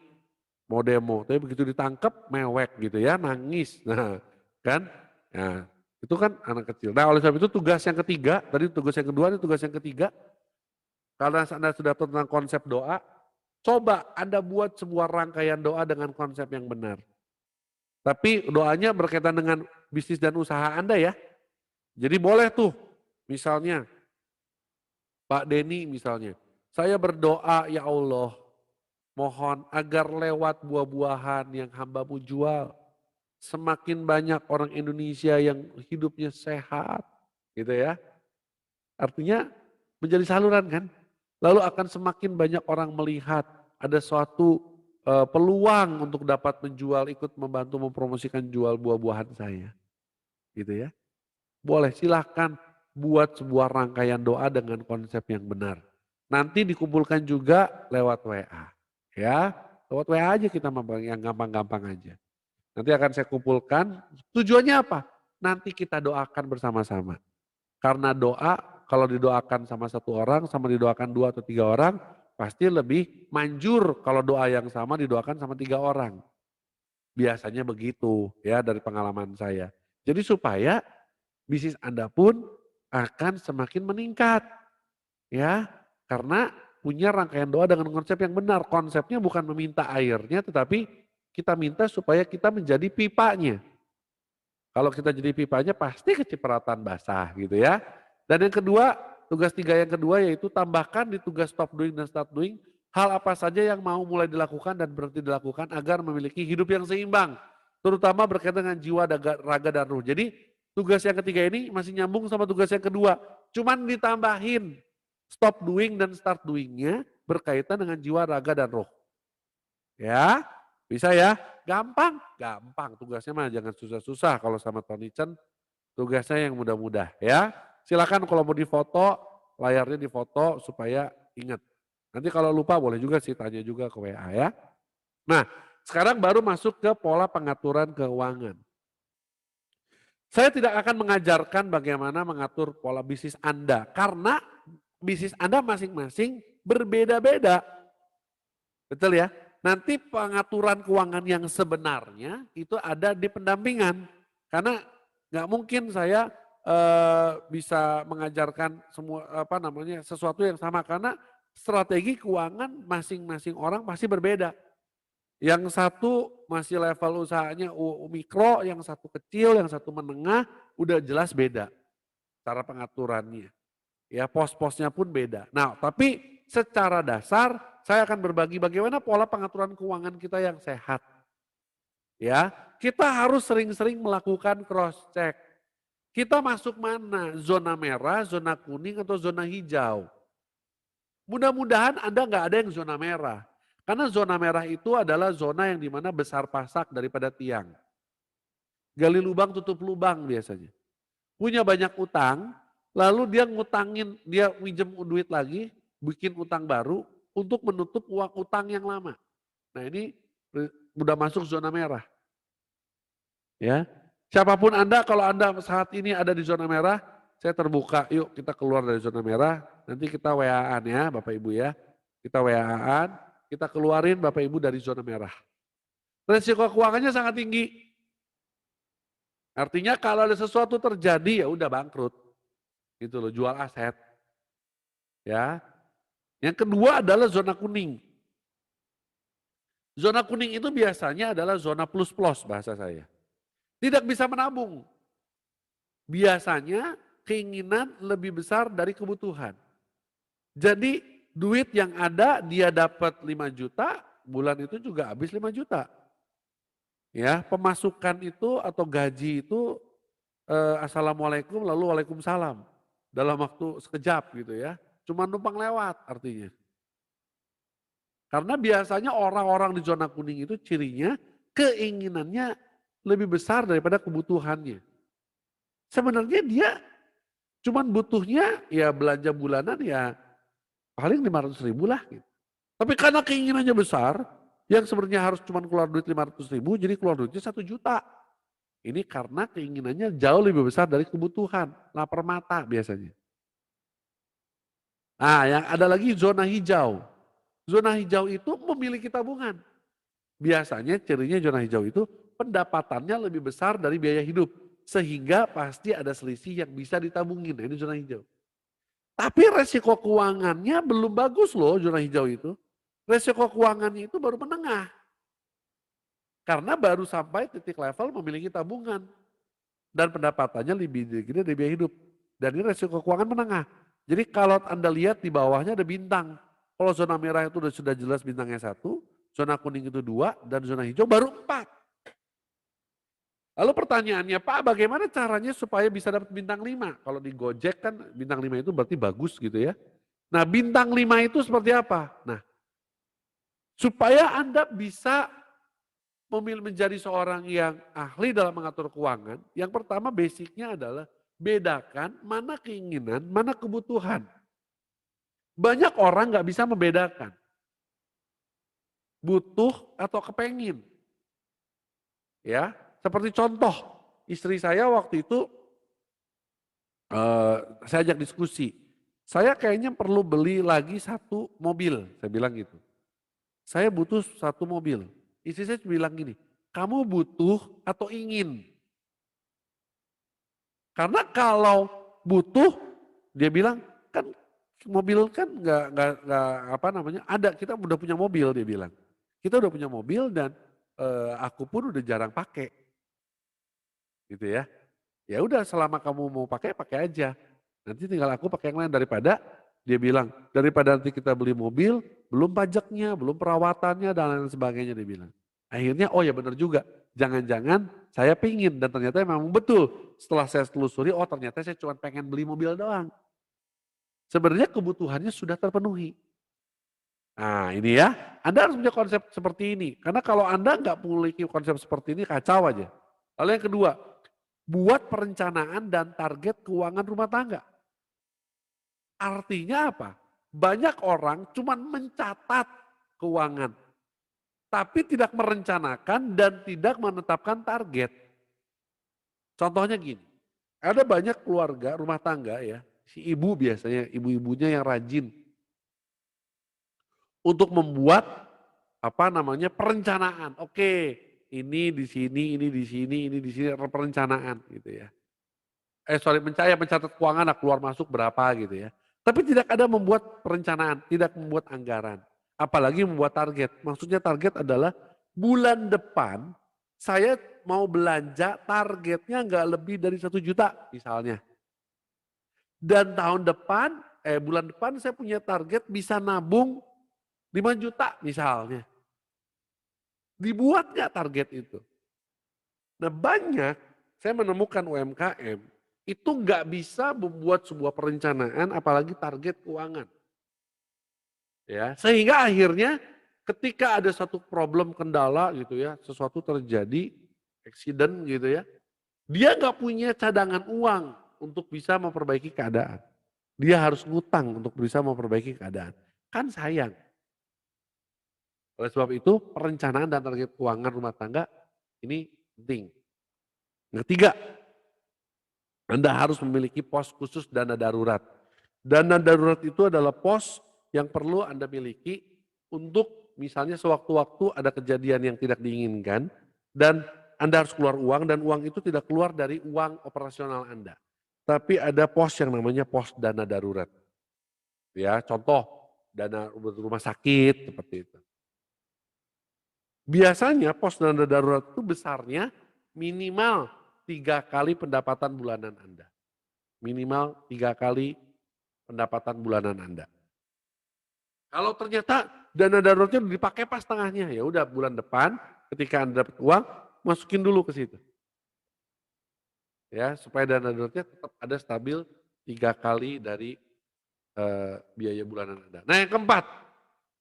S1: mau demo, tapi begitu ditangkap mewek gitu ya, nangis. Nah, kan? Nah, itu kan anak kecil. Nah, oleh sebab itu tugas yang ketiga, tadi tugas yang kedua, ini tugas yang ketiga. Karena Anda sudah tahu tentang konsep doa, Coba Anda buat sebuah rangkaian doa dengan konsep yang benar. Tapi doanya berkaitan dengan bisnis dan usaha Anda ya. Jadi boleh tuh, misalnya Pak Denny misalnya, saya berdoa ya Allah, mohon agar lewat buah-buahan yang hamba-Mu jual, semakin banyak orang Indonesia yang hidupnya sehat, gitu ya. Artinya menjadi saluran kan. Lalu akan semakin banyak orang melihat ada suatu peluang untuk dapat menjual, ikut membantu mempromosikan jual buah-buahan saya. Gitu ya. Boleh silahkan buat sebuah rangkaian doa dengan konsep yang benar. Nanti dikumpulkan juga lewat WA. Ya, lewat WA aja kita yang gampang-gampang aja. Nanti akan saya kumpulkan, tujuannya apa? Nanti kita doakan bersama-sama. Karena doa, kalau didoakan sama satu orang, sama didoakan 2 atau 3 orang, pasti lebih manjur kalau doa yang sama didoakan sama 3 orang. Biasanya begitu ya dari pengalaman saya. Jadi supaya bisnis Anda pun akan semakin meningkat. Ya, karena punya rangkaian doa dengan konsep yang benar. Konsepnya bukan meminta airnya, tetapi kita minta supaya kita menjadi pipanya. Kalau kita jadi pipanya pasti kecipratan basah gitu ya. Dan yang kedua, tugas 3 yang kedua yaitu tambahkan di tugas stop doing dan start doing hal apa saja yang mau mulai dilakukan dan berhenti dilakukan agar memiliki hidup yang seimbang. Terutama berkaitan dengan jiwa, raga, dan ruh. Jadi tugas yang ketiga ini masih nyambung sama tugas yang kedua. Cuman ditambahin stop doing dan start doingnya berkaitan dengan jiwa, raga, dan roh. Ya, bisa ya? Gampang? Gampang. Tugasnya mah jangan susah-susah kalau sama Tony Chen. Tugasnya yang mudah-mudah ya. Silakan kalau mau difoto, layarnya difoto supaya ingat. Nanti kalau lupa boleh juga sih tanya juga ke WA ya. Nah, sekarang baru masuk ke pola pengaturan keuangan. Saya tidak akan mengajarkan bagaimana mengatur pola bisnis Anda karena bisnis Anda masing-masing berbeda-beda. Betul ya? Nanti pengaturan keuangan yang sebenarnya itu ada di pendampingan. Karena nggak mungkin saya bisa mengajarkan semua sesuatu yang sama karena strategi keuangan masing-masing orang pasti berbeda. Yang satu masih level usahanya mikro, yang satu kecil, yang satu menengah, udah jelas beda cara pengaturannya. Ya pos-posnya pun beda. Nah tapi secara dasar saya akan berbagi bagaimana pola pengaturan keuangan kita yang sehat. Ya, kita harus sering-sering melakukan cross check. Kita masuk mana? Zona merah, zona kuning, atau zona hijau? Mudah-mudahan Anda nggak ada yang zona merah. Karena zona merah itu adalah zona yang dimana besar pasak daripada tiang. Gali lubang, tutup lubang biasanya. Punya banyak utang, lalu dia ngutangin, dia minjem duit lagi, bikin utang baru untuk menutup uang utang yang lama. Nah ini udah masuk zona merah. Ya, siapapun Anda, kalau Anda saat ini ada di zona merah, saya terbuka, yuk kita keluar dari zona merah, nanti kita WA-an ya Bapak Ibu ya. Kita WA-an, kita keluarin Bapak Ibu dari zona merah. Resiko keuangannya sangat tinggi. Artinya kalau ada sesuatu terjadi ya udah bangkrut. Gitu loh, jual aset. Ya. Yang kedua adalah zona kuning. Zona kuning itu biasanya adalah zona plus-plus bahasa saya. Tidak bisa menabung. Biasanya keinginan lebih besar dari kebutuhan. Jadi duit yang ada dia dapat 5 juta, bulan itu juga habis 5 juta. Ya, pemasukan itu atau gaji itu assalamualaikum lalu waalaikumsalam. Dalam waktu sekejap gitu ya. Cuma numpang lewat artinya. Karena biasanya orang-orang di zona kuning itu cirinya keinginannya lebih besar daripada kebutuhannya. Sebenarnya dia cuman butuhnya ya belanja bulanan ya paling 500.000 lah gitu. Tapi karena keinginannya besar, yang sebenarnya harus cuma keluar duit 500.000 jadi keluar duitnya 1 juta. Ini karena keinginannya jauh lebih besar dari kebutuhan, lapar mata biasanya. Nah yang ada lagi zona hijau. Zona hijau itu memiliki tabungan. Biasanya cirinya zona hijau itu pendapatannya lebih besar dari biaya hidup. Sehingga pasti ada selisih yang bisa ditabungin. Nah, ini zona hijau. Tapi resiko keuangannya belum bagus loh zona hijau itu. Resiko keuangannya itu baru menengah. Karena baru sampai titik level memiliki tabungan. Dan pendapatannya lebih gede dari biaya hidup. Dan ini resiko keuangan menengah. Jadi kalau Anda lihat di bawahnya ada bintang. Kalau zona merah itu sudah jelas bintangnya 1, zona kuning itu 2, dan zona hijau baru 4. Lalu pertanyaannya, Pak bagaimana caranya supaya bisa dapat bintang 5? Kalau di Gojek kan bintang 5 itu berarti bagus gitu ya. Nah bintang 5 itu seperti apa? Nah supaya Anda bisa menjadi seorang yang ahli dalam mengatur keuangan, yang pertama basicnya adalah bedakan mana keinginan, mana kebutuhan. Banyak orang nggak bisa membedakan butuh atau kepengin. Ya, seperti contoh istri saya waktu itu saya ajak diskusi. Saya kayaknya perlu beli lagi 1 mobil, saya bilang gitu. Saya butuh 1 mobil. Istri saya bilang gini, kamu butuh atau ingin? Karena kalau butuh, dia bilang kan mobil kan nggak apa namanya ada kita udah punya mobil dia bilang. Kita udah punya mobil dan aku pun udah jarang pakai, gitu ya. Ya udah selama kamu mau pakai pakai aja. Nanti tinggal aku pakai yang lain daripada dia bilang daripada nanti kita beli mobil belum pajaknya, belum perawatannya dan lain sebagainya dia bilang. Akhirnya oh ya benar juga. Jangan-jangan saya pingin dan ternyata memang betul. Setelah saya telusuri oh ternyata saya cuma pengen beli mobil doang. Sebenarnya kebutuhannya sudah terpenuhi. Nah ini ya, Anda harus punya konsep seperti ini. Karena kalau Anda nggak memiliki konsep seperti ini kacau aja. Lalu yang kedua, buat perencanaan dan target keuangan rumah tangga. Artinya apa? Banyak orang cuma mencatat keuangan, tapi tidak merencanakan dan tidak menetapkan target. Contohnya gini, ada banyak keluarga rumah tangga ya, si ibu biasanya, ibu-ibunya yang rajin untuk membuat apa namanya perencanaan. Oke, ini di sini, ini di sini, ini di sini perencanaan gitu ya. Mencatat keuangan keluar masuk berapa gitu ya. Tapi tidak ada membuat perencanaan, tidak membuat anggaran. Apalagi membuat target. Maksudnya target adalah bulan depan saya mau belanja targetnya nggak lebih dari 1 juta misalnya. Dan bulan depan saya punya target bisa nabung 5 juta misalnya. Dibuat nggak target itu? Nah banyak saya menemukan UMKM itu nggak bisa membuat sebuah perencanaan apalagi target keuangan. Ya, sehingga akhirnya ketika ada satu problem kendala gitu ya, sesuatu terjadi, accident gitu ya, dia nggak punya cadangan uang untuk bisa memperbaiki keadaan. Dia harus ngutang untuk bisa memperbaiki keadaan. Kan sayang. Oleh sebab itu perencanaan dan target keuangan rumah tangga ini penting. Yang ketiga, Anda harus memiliki pos khusus dana darurat. Dana darurat itu adalah pos yang perlu Anda miliki untuk misalnya sewaktu-waktu ada kejadian yang tidak diinginkan dan Anda harus keluar uang dan uang itu tidak keluar dari uang operasional Anda. Tapi ada pos yang namanya pos dana darurat. Ya, contoh dana rumah sakit seperti itu. Biasanya pos dana darurat itu besarnya minimal 3 kali pendapatan bulanan Anda. Minimal 3 kali pendapatan bulanan Anda. Kalau ternyata dana daruratnya dipakai pas tengahnya, ya udah bulan depan ketika Anda dapat uang, masukin dulu ke situ. Ya, supaya dana daruratnya tetap ada stabil 3 kali dari biaya bulanan Anda. Nah yang keempat,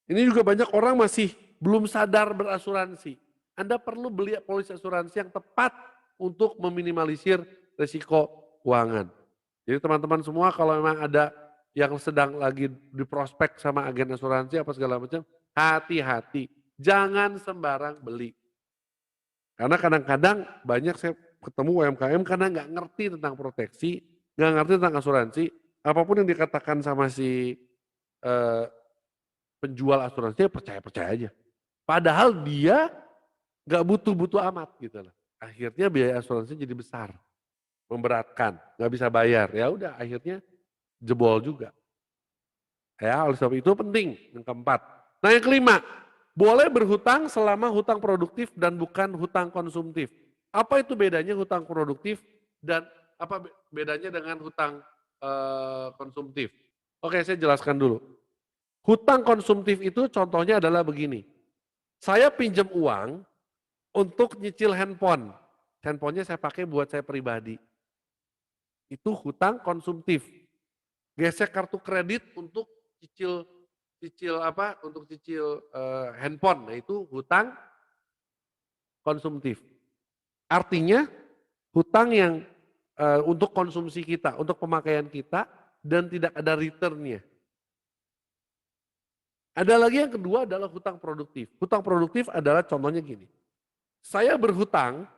S1: ini juga banyak orang masih belum sadar berasuransi. Anda perlu beli polis asuransi yang tepat untuk meminimalisir risiko keuangan. Jadi teman-teman semua kalau memang ada yang sedang lagi diprospek sama agen asuransi apa segala macam, hati-hati. Jangan sembarang beli. Karena kadang-kadang banyak saya ketemu UMKM karena nggak ngerti tentang proteksi, nggak ngerti tentang asuransi, apapun yang dikatakan sama si eh, penjual asuransi percaya-percaya aja. Padahal dia nggak butuh-butuh amat gitu loh. Akhirnya biaya asuransi jadi besar, memberatkan, nggak bisa bayar. Ya udah akhirnya jebol juga. Ya oleh sebab itu penting yang keempat. Nah yang kelima, boleh berhutang selama hutang produktif dan bukan hutang konsumtif. Apa itu bedanya hutang produktif dan apa bedanya dengan hutang konsumtif? Oke, saya jelaskan dulu. Hutang konsumtif itu contohnya adalah begini. Saya pinjam uang untuk nyicil handphone. Handphonenya saya pakai buat saya pribadi. Itu hutang konsumtif. Gesek kartu kredit untuk cicil cicil apa? Untuk cicil handphone. Nah, itu hutang konsumtif. Artinya hutang yang untuk konsumsi kita, untuk pemakaian kita dan tidak ada returnnya. Ada lagi yang kedua adalah hutang produktif. Hutang produktif adalah contohnya gini. Saya berhutang,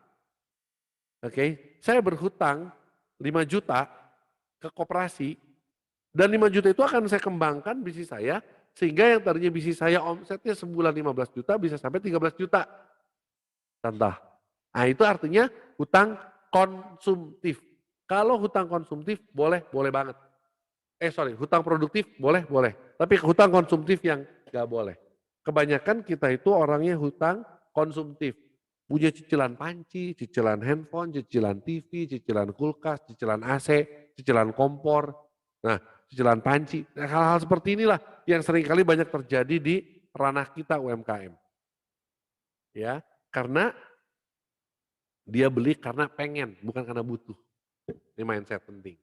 S1: saya berhutang 5 juta ke koperasi dan 5 juta itu akan saya kembangkan bisnis saya sehingga yang tadinya bisnis saya omsetnya sebulan 15 juta bisa sampai 13 juta. Contoh. Nah itu artinya hutang konsumtif. Kalau hutang konsumtif boleh banget. Hutang produktif boleh. Tapi hutang konsumtif yang nggak boleh. Kebanyakan kita itu orangnya hutang konsumtif. Punya cicilan panci, cicilan handphone, cicilan TV, cicilan kulkas, cicilan AC, cicilan kompor. Nah, cicilan panci. Hal-hal seperti inilah yang seringkali banyak terjadi di ranah kita UMKM. Ya, karena dia beli karena pengen, bukan karena butuh. Ini mindset penting.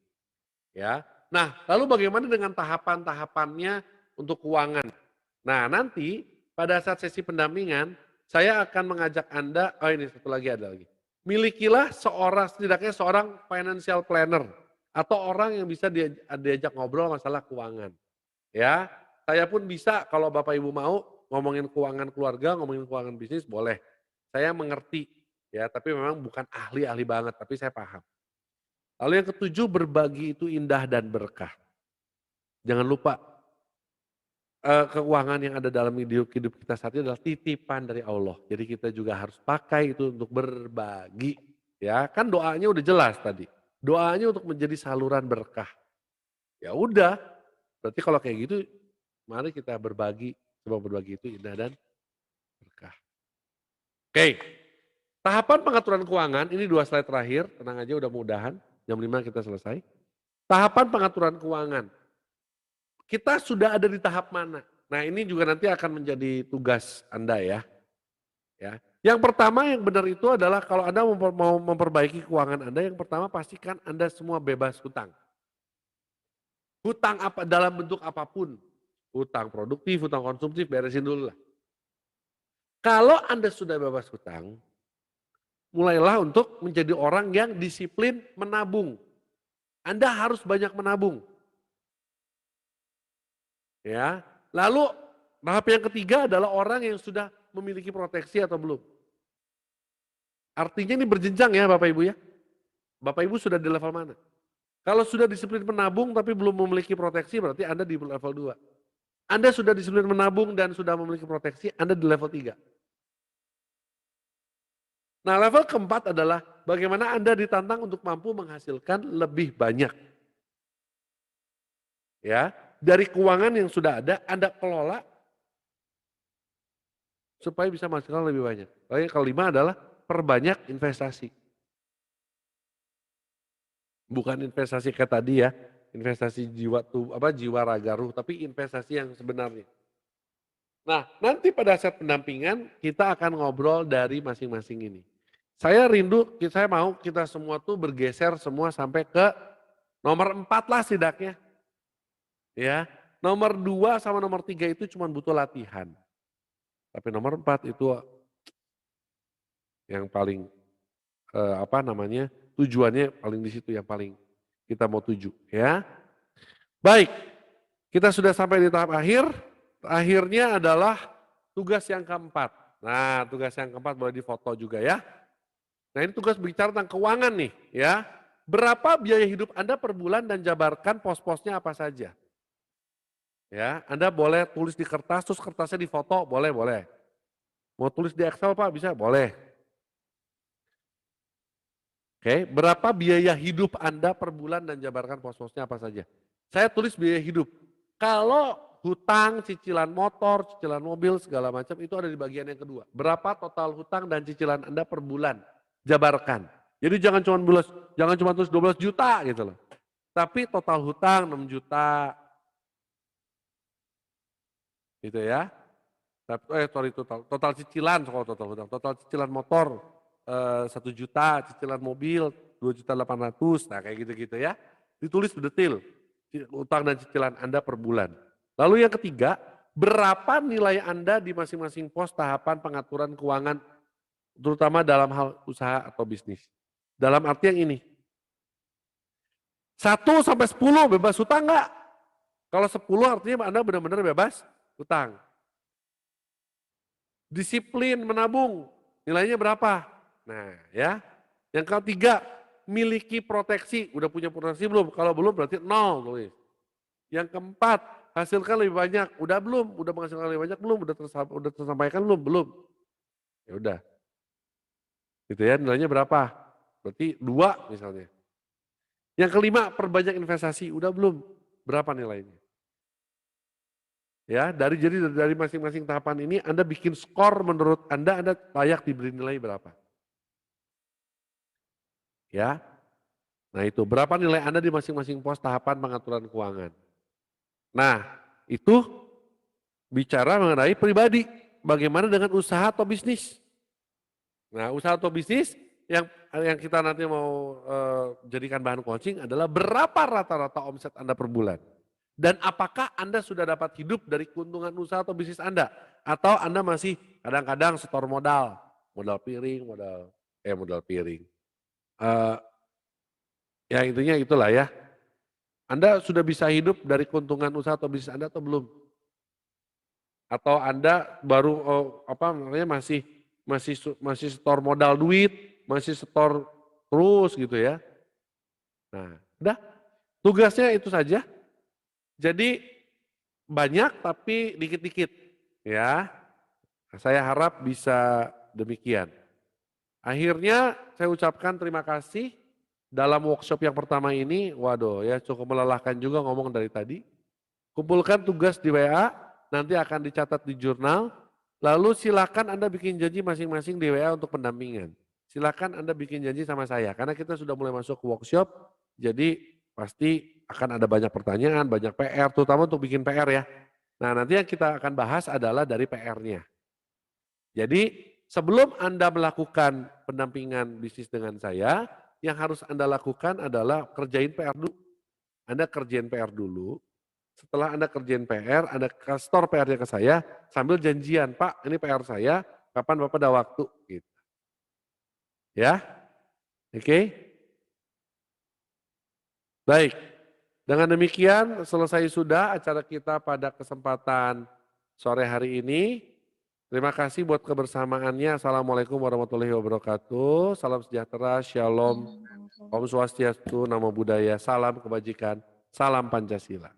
S1: Ya. Nah, lalu bagaimana dengan tahapan-tahapannya untuk keuangan? Nah, nanti pada saat sesi pendampingan, saya akan mengajak Anda, ini satu lagi ada lagi. Milikilah setidaknya seorang financial planner atau orang yang bisa diajak ngobrol masalah keuangan. Ya, saya pun bisa kalau Bapak Ibu mau ngomongin keuangan keluarga, ngomongin keuangan bisnis boleh. Saya mengerti ya, tapi memang bukan ahli banget, tapi saya paham. Lalu yang ketujuh, berbagi itu indah dan berkah. Jangan lupa keuangan yang ada dalam hidup kita saat ini adalah titipan dari Allah. Jadi kita juga harus pakai itu untuk berbagi. Ya, kan doanya udah jelas tadi. Doanya untuk menjadi saluran berkah. Ya udah, berarti kalau kayak gitu mari kita berbagi, sebab berbagi itu indah dan berkah. Oke, tahapan pengaturan keuangan ini 2 slide terakhir, tenang aja udah mudahan jam 5 kita selesai. Tahapan pengaturan keuangan. Kita sudah ada di tahap mana? Nah ini juga nanti akan menjadi tugas Anda ya. Yang pertama yang benar itu adalah kalau Anda mau memperbaiki keuangan Anda, yang pertama pastikan Anda semua bebas hutang. Hutang apa dalam bentuk apapun. Hutang produktif, hutang konsumtif, beresin dulu lah. Kalau Anda sudah bebas hutang, mulailah untuk menjadi orang yang disiplin menabung. Anda harus banyak menabung. Ya. Lalu tahap yang ketiga adalah orang yang sudah memiliki proteksi atau belum. Artinya ini berjenjang ya Bapak Ibu ya. Bapak Ibu sudah di level mana? Kalau sudah disiplin menabung tapi belum memiliki proteksi berarti Anda di level 2. Anda sudah disiplin menabung dan sudah memiliki proteksi, Anda di level 3. Nah level keempat adalah bagaimana Anda ditantang untuk mampu menghasilkan lebih banyak. Ya, dari keuangan yang sudah ada Anda kelola supaya bisa menghasilkan lebih banyak. Lalu yang kelima adalah perbanyak investasi. Bukan investasi kayak tadi ya, investasi jiwa raga ruh, tapi investasi yang sebenarnya. Nah, nanti pada saat pendampingan kita akan ngobrol dari masing-masing ini. Saya mau kita semua tuh bergeser semua sampai ke nomor 4 lah setidaknya. Ya, nomor 2 sama nomor 3 itu cuma butuh latihan. Tapi nomor 4 itu yang paling tujuannya paling di situ yang paling kita mau tuju ya. Baik, kita sudah sampai di tahap akhir. Akhirnya adalah tugas yang keempat. Nah, tugas yang keempat boleh difoto juga ya. Nah, ini tugas bicara tentang keuangan nih ya. Berapa biaya hidup Anda per bulan dan jabarkan pos-posnya apa saja. Ya, Anda boleh tulis di kertas, terus kertasnya difoto, boleh. Mau tulis di Excel Pak, bisa? Boleh. Oke, berapa biaya hidup Anda per bulan dan jabarkan pos-posnya apa saja. Saya tulis biaya hidup. Kalau hutang, cicilan motor, cicilan mobil, segala macam itu ada di bagian yang kedua. Berapa total hutang dan cicilan Anda per bulan? Jabarkan. Jadi jangan cuma tulis 12 juta gitu loh. Tapi total hutang 6 juta. Gitu ya. Sorry, total cicilan soal total hutang. Total cicilan motor 1 juta, cicilan mobil 2.800.000. Nah, kayak gitu-gitu ya. Ditulis detail utang dan cicilan Anda per bulan. Lalu yang ketiga, berapa nilai Anda di masing-masing pos tahapan pengaturan keuangan terutama dalam hal usaha atau bisnis. Dalam arti yang ini. 1 sampai 10 bebas hutang enggak? Kalau 10 artinya Anda benar-benar bebas hutang. Disiplin menabung, nilainya berapa? Nah ya. Yang ketiga, miliki proteksi. Udah punya proteksi belum? Kalau belum berarti 0 tulis. Yang keempat, hasilkan lebih banyak. Udah belum? Udah menghasilkan lebih banyak belum? Udah tersampaikan belum? Belum. Ya udah. Gitu ya, nilainya berapa? Berarti 2 misalnya. Yang kelima, perbanyak investasi. Udah belum? Berapa nilainya? Ya, jadi dari masing-masing tahapan ini Anda bikin skor menurut Anda layak diberi nilai berapa? Ya. Nah, itu berapa nilai Anda di masing-masing pos tahapan pengaturan keuangan. Nah, itu bicara mengenai pribadi. Bagaimana dengan usaha atau bisnis? Nah, usaha atau bisnis yang kita nanti mau jadikan bahan coaching adalah berapa rata-rata omset Anda per bulan? Dan apakah Anda sudah dapat hidup dari keuntungan usaha atau bisnis Anda? Atau Anda masih kadang-kadang setor modal piring, modal piring. Ya intinya itulah ya. Anda sudah bisa hidup dari keuntungan usaha atau bisnis Anda atau belum? Atau Anda baru masih setor modal duit, masih setor terus gitu ya. Nah, udah tugasnya itu saja. Jadi banyak tapi dikit-dikit ya. Saya harap bisa demikian. Akhirnya saya ucapkan terima kasih dalam workshop yang pertama ini. Waduh ya cukup melelahkan juga ngomong dari tadi. Kumpulkan tugas di WA, nanti akan dicatat di jurnal. Lalu silakan Anda bikin janji masing-masing di WA untuk pendampingan. Silakan Anda bikin janji sama saya karena kita sudah mulai masuk ke workshop. Jadi pasti akan ada banyak pertanyaan, banyak PR, terutama untuk bikin PR ya. Nah nanti yang kita akan bahas adalah dari PR-nya. Jadi sebelum Anda melakukan pendampingan bisnis dengan saya, yang harus Anda lakukan adalah kerjain PR dulu. Anda kerjain PR dulu. Setelah Anda kerjain PR, Anda store PR-nya ke saya sambil janjian, Pak ini PR saya, kapan Bapak ada waktu? Gitu. Ya, oke? Baik, dengan demikian selesai sudah acara kita pada kesempatan sore hari ini. Terima kasih buat kebersamaannya. Assalamualaikum warahmatullahi wabarakatuh. Salam sejahtera, shalom, Om Swastiastu, Namo Buddhaya, salam kebajikan, salam Pancasila.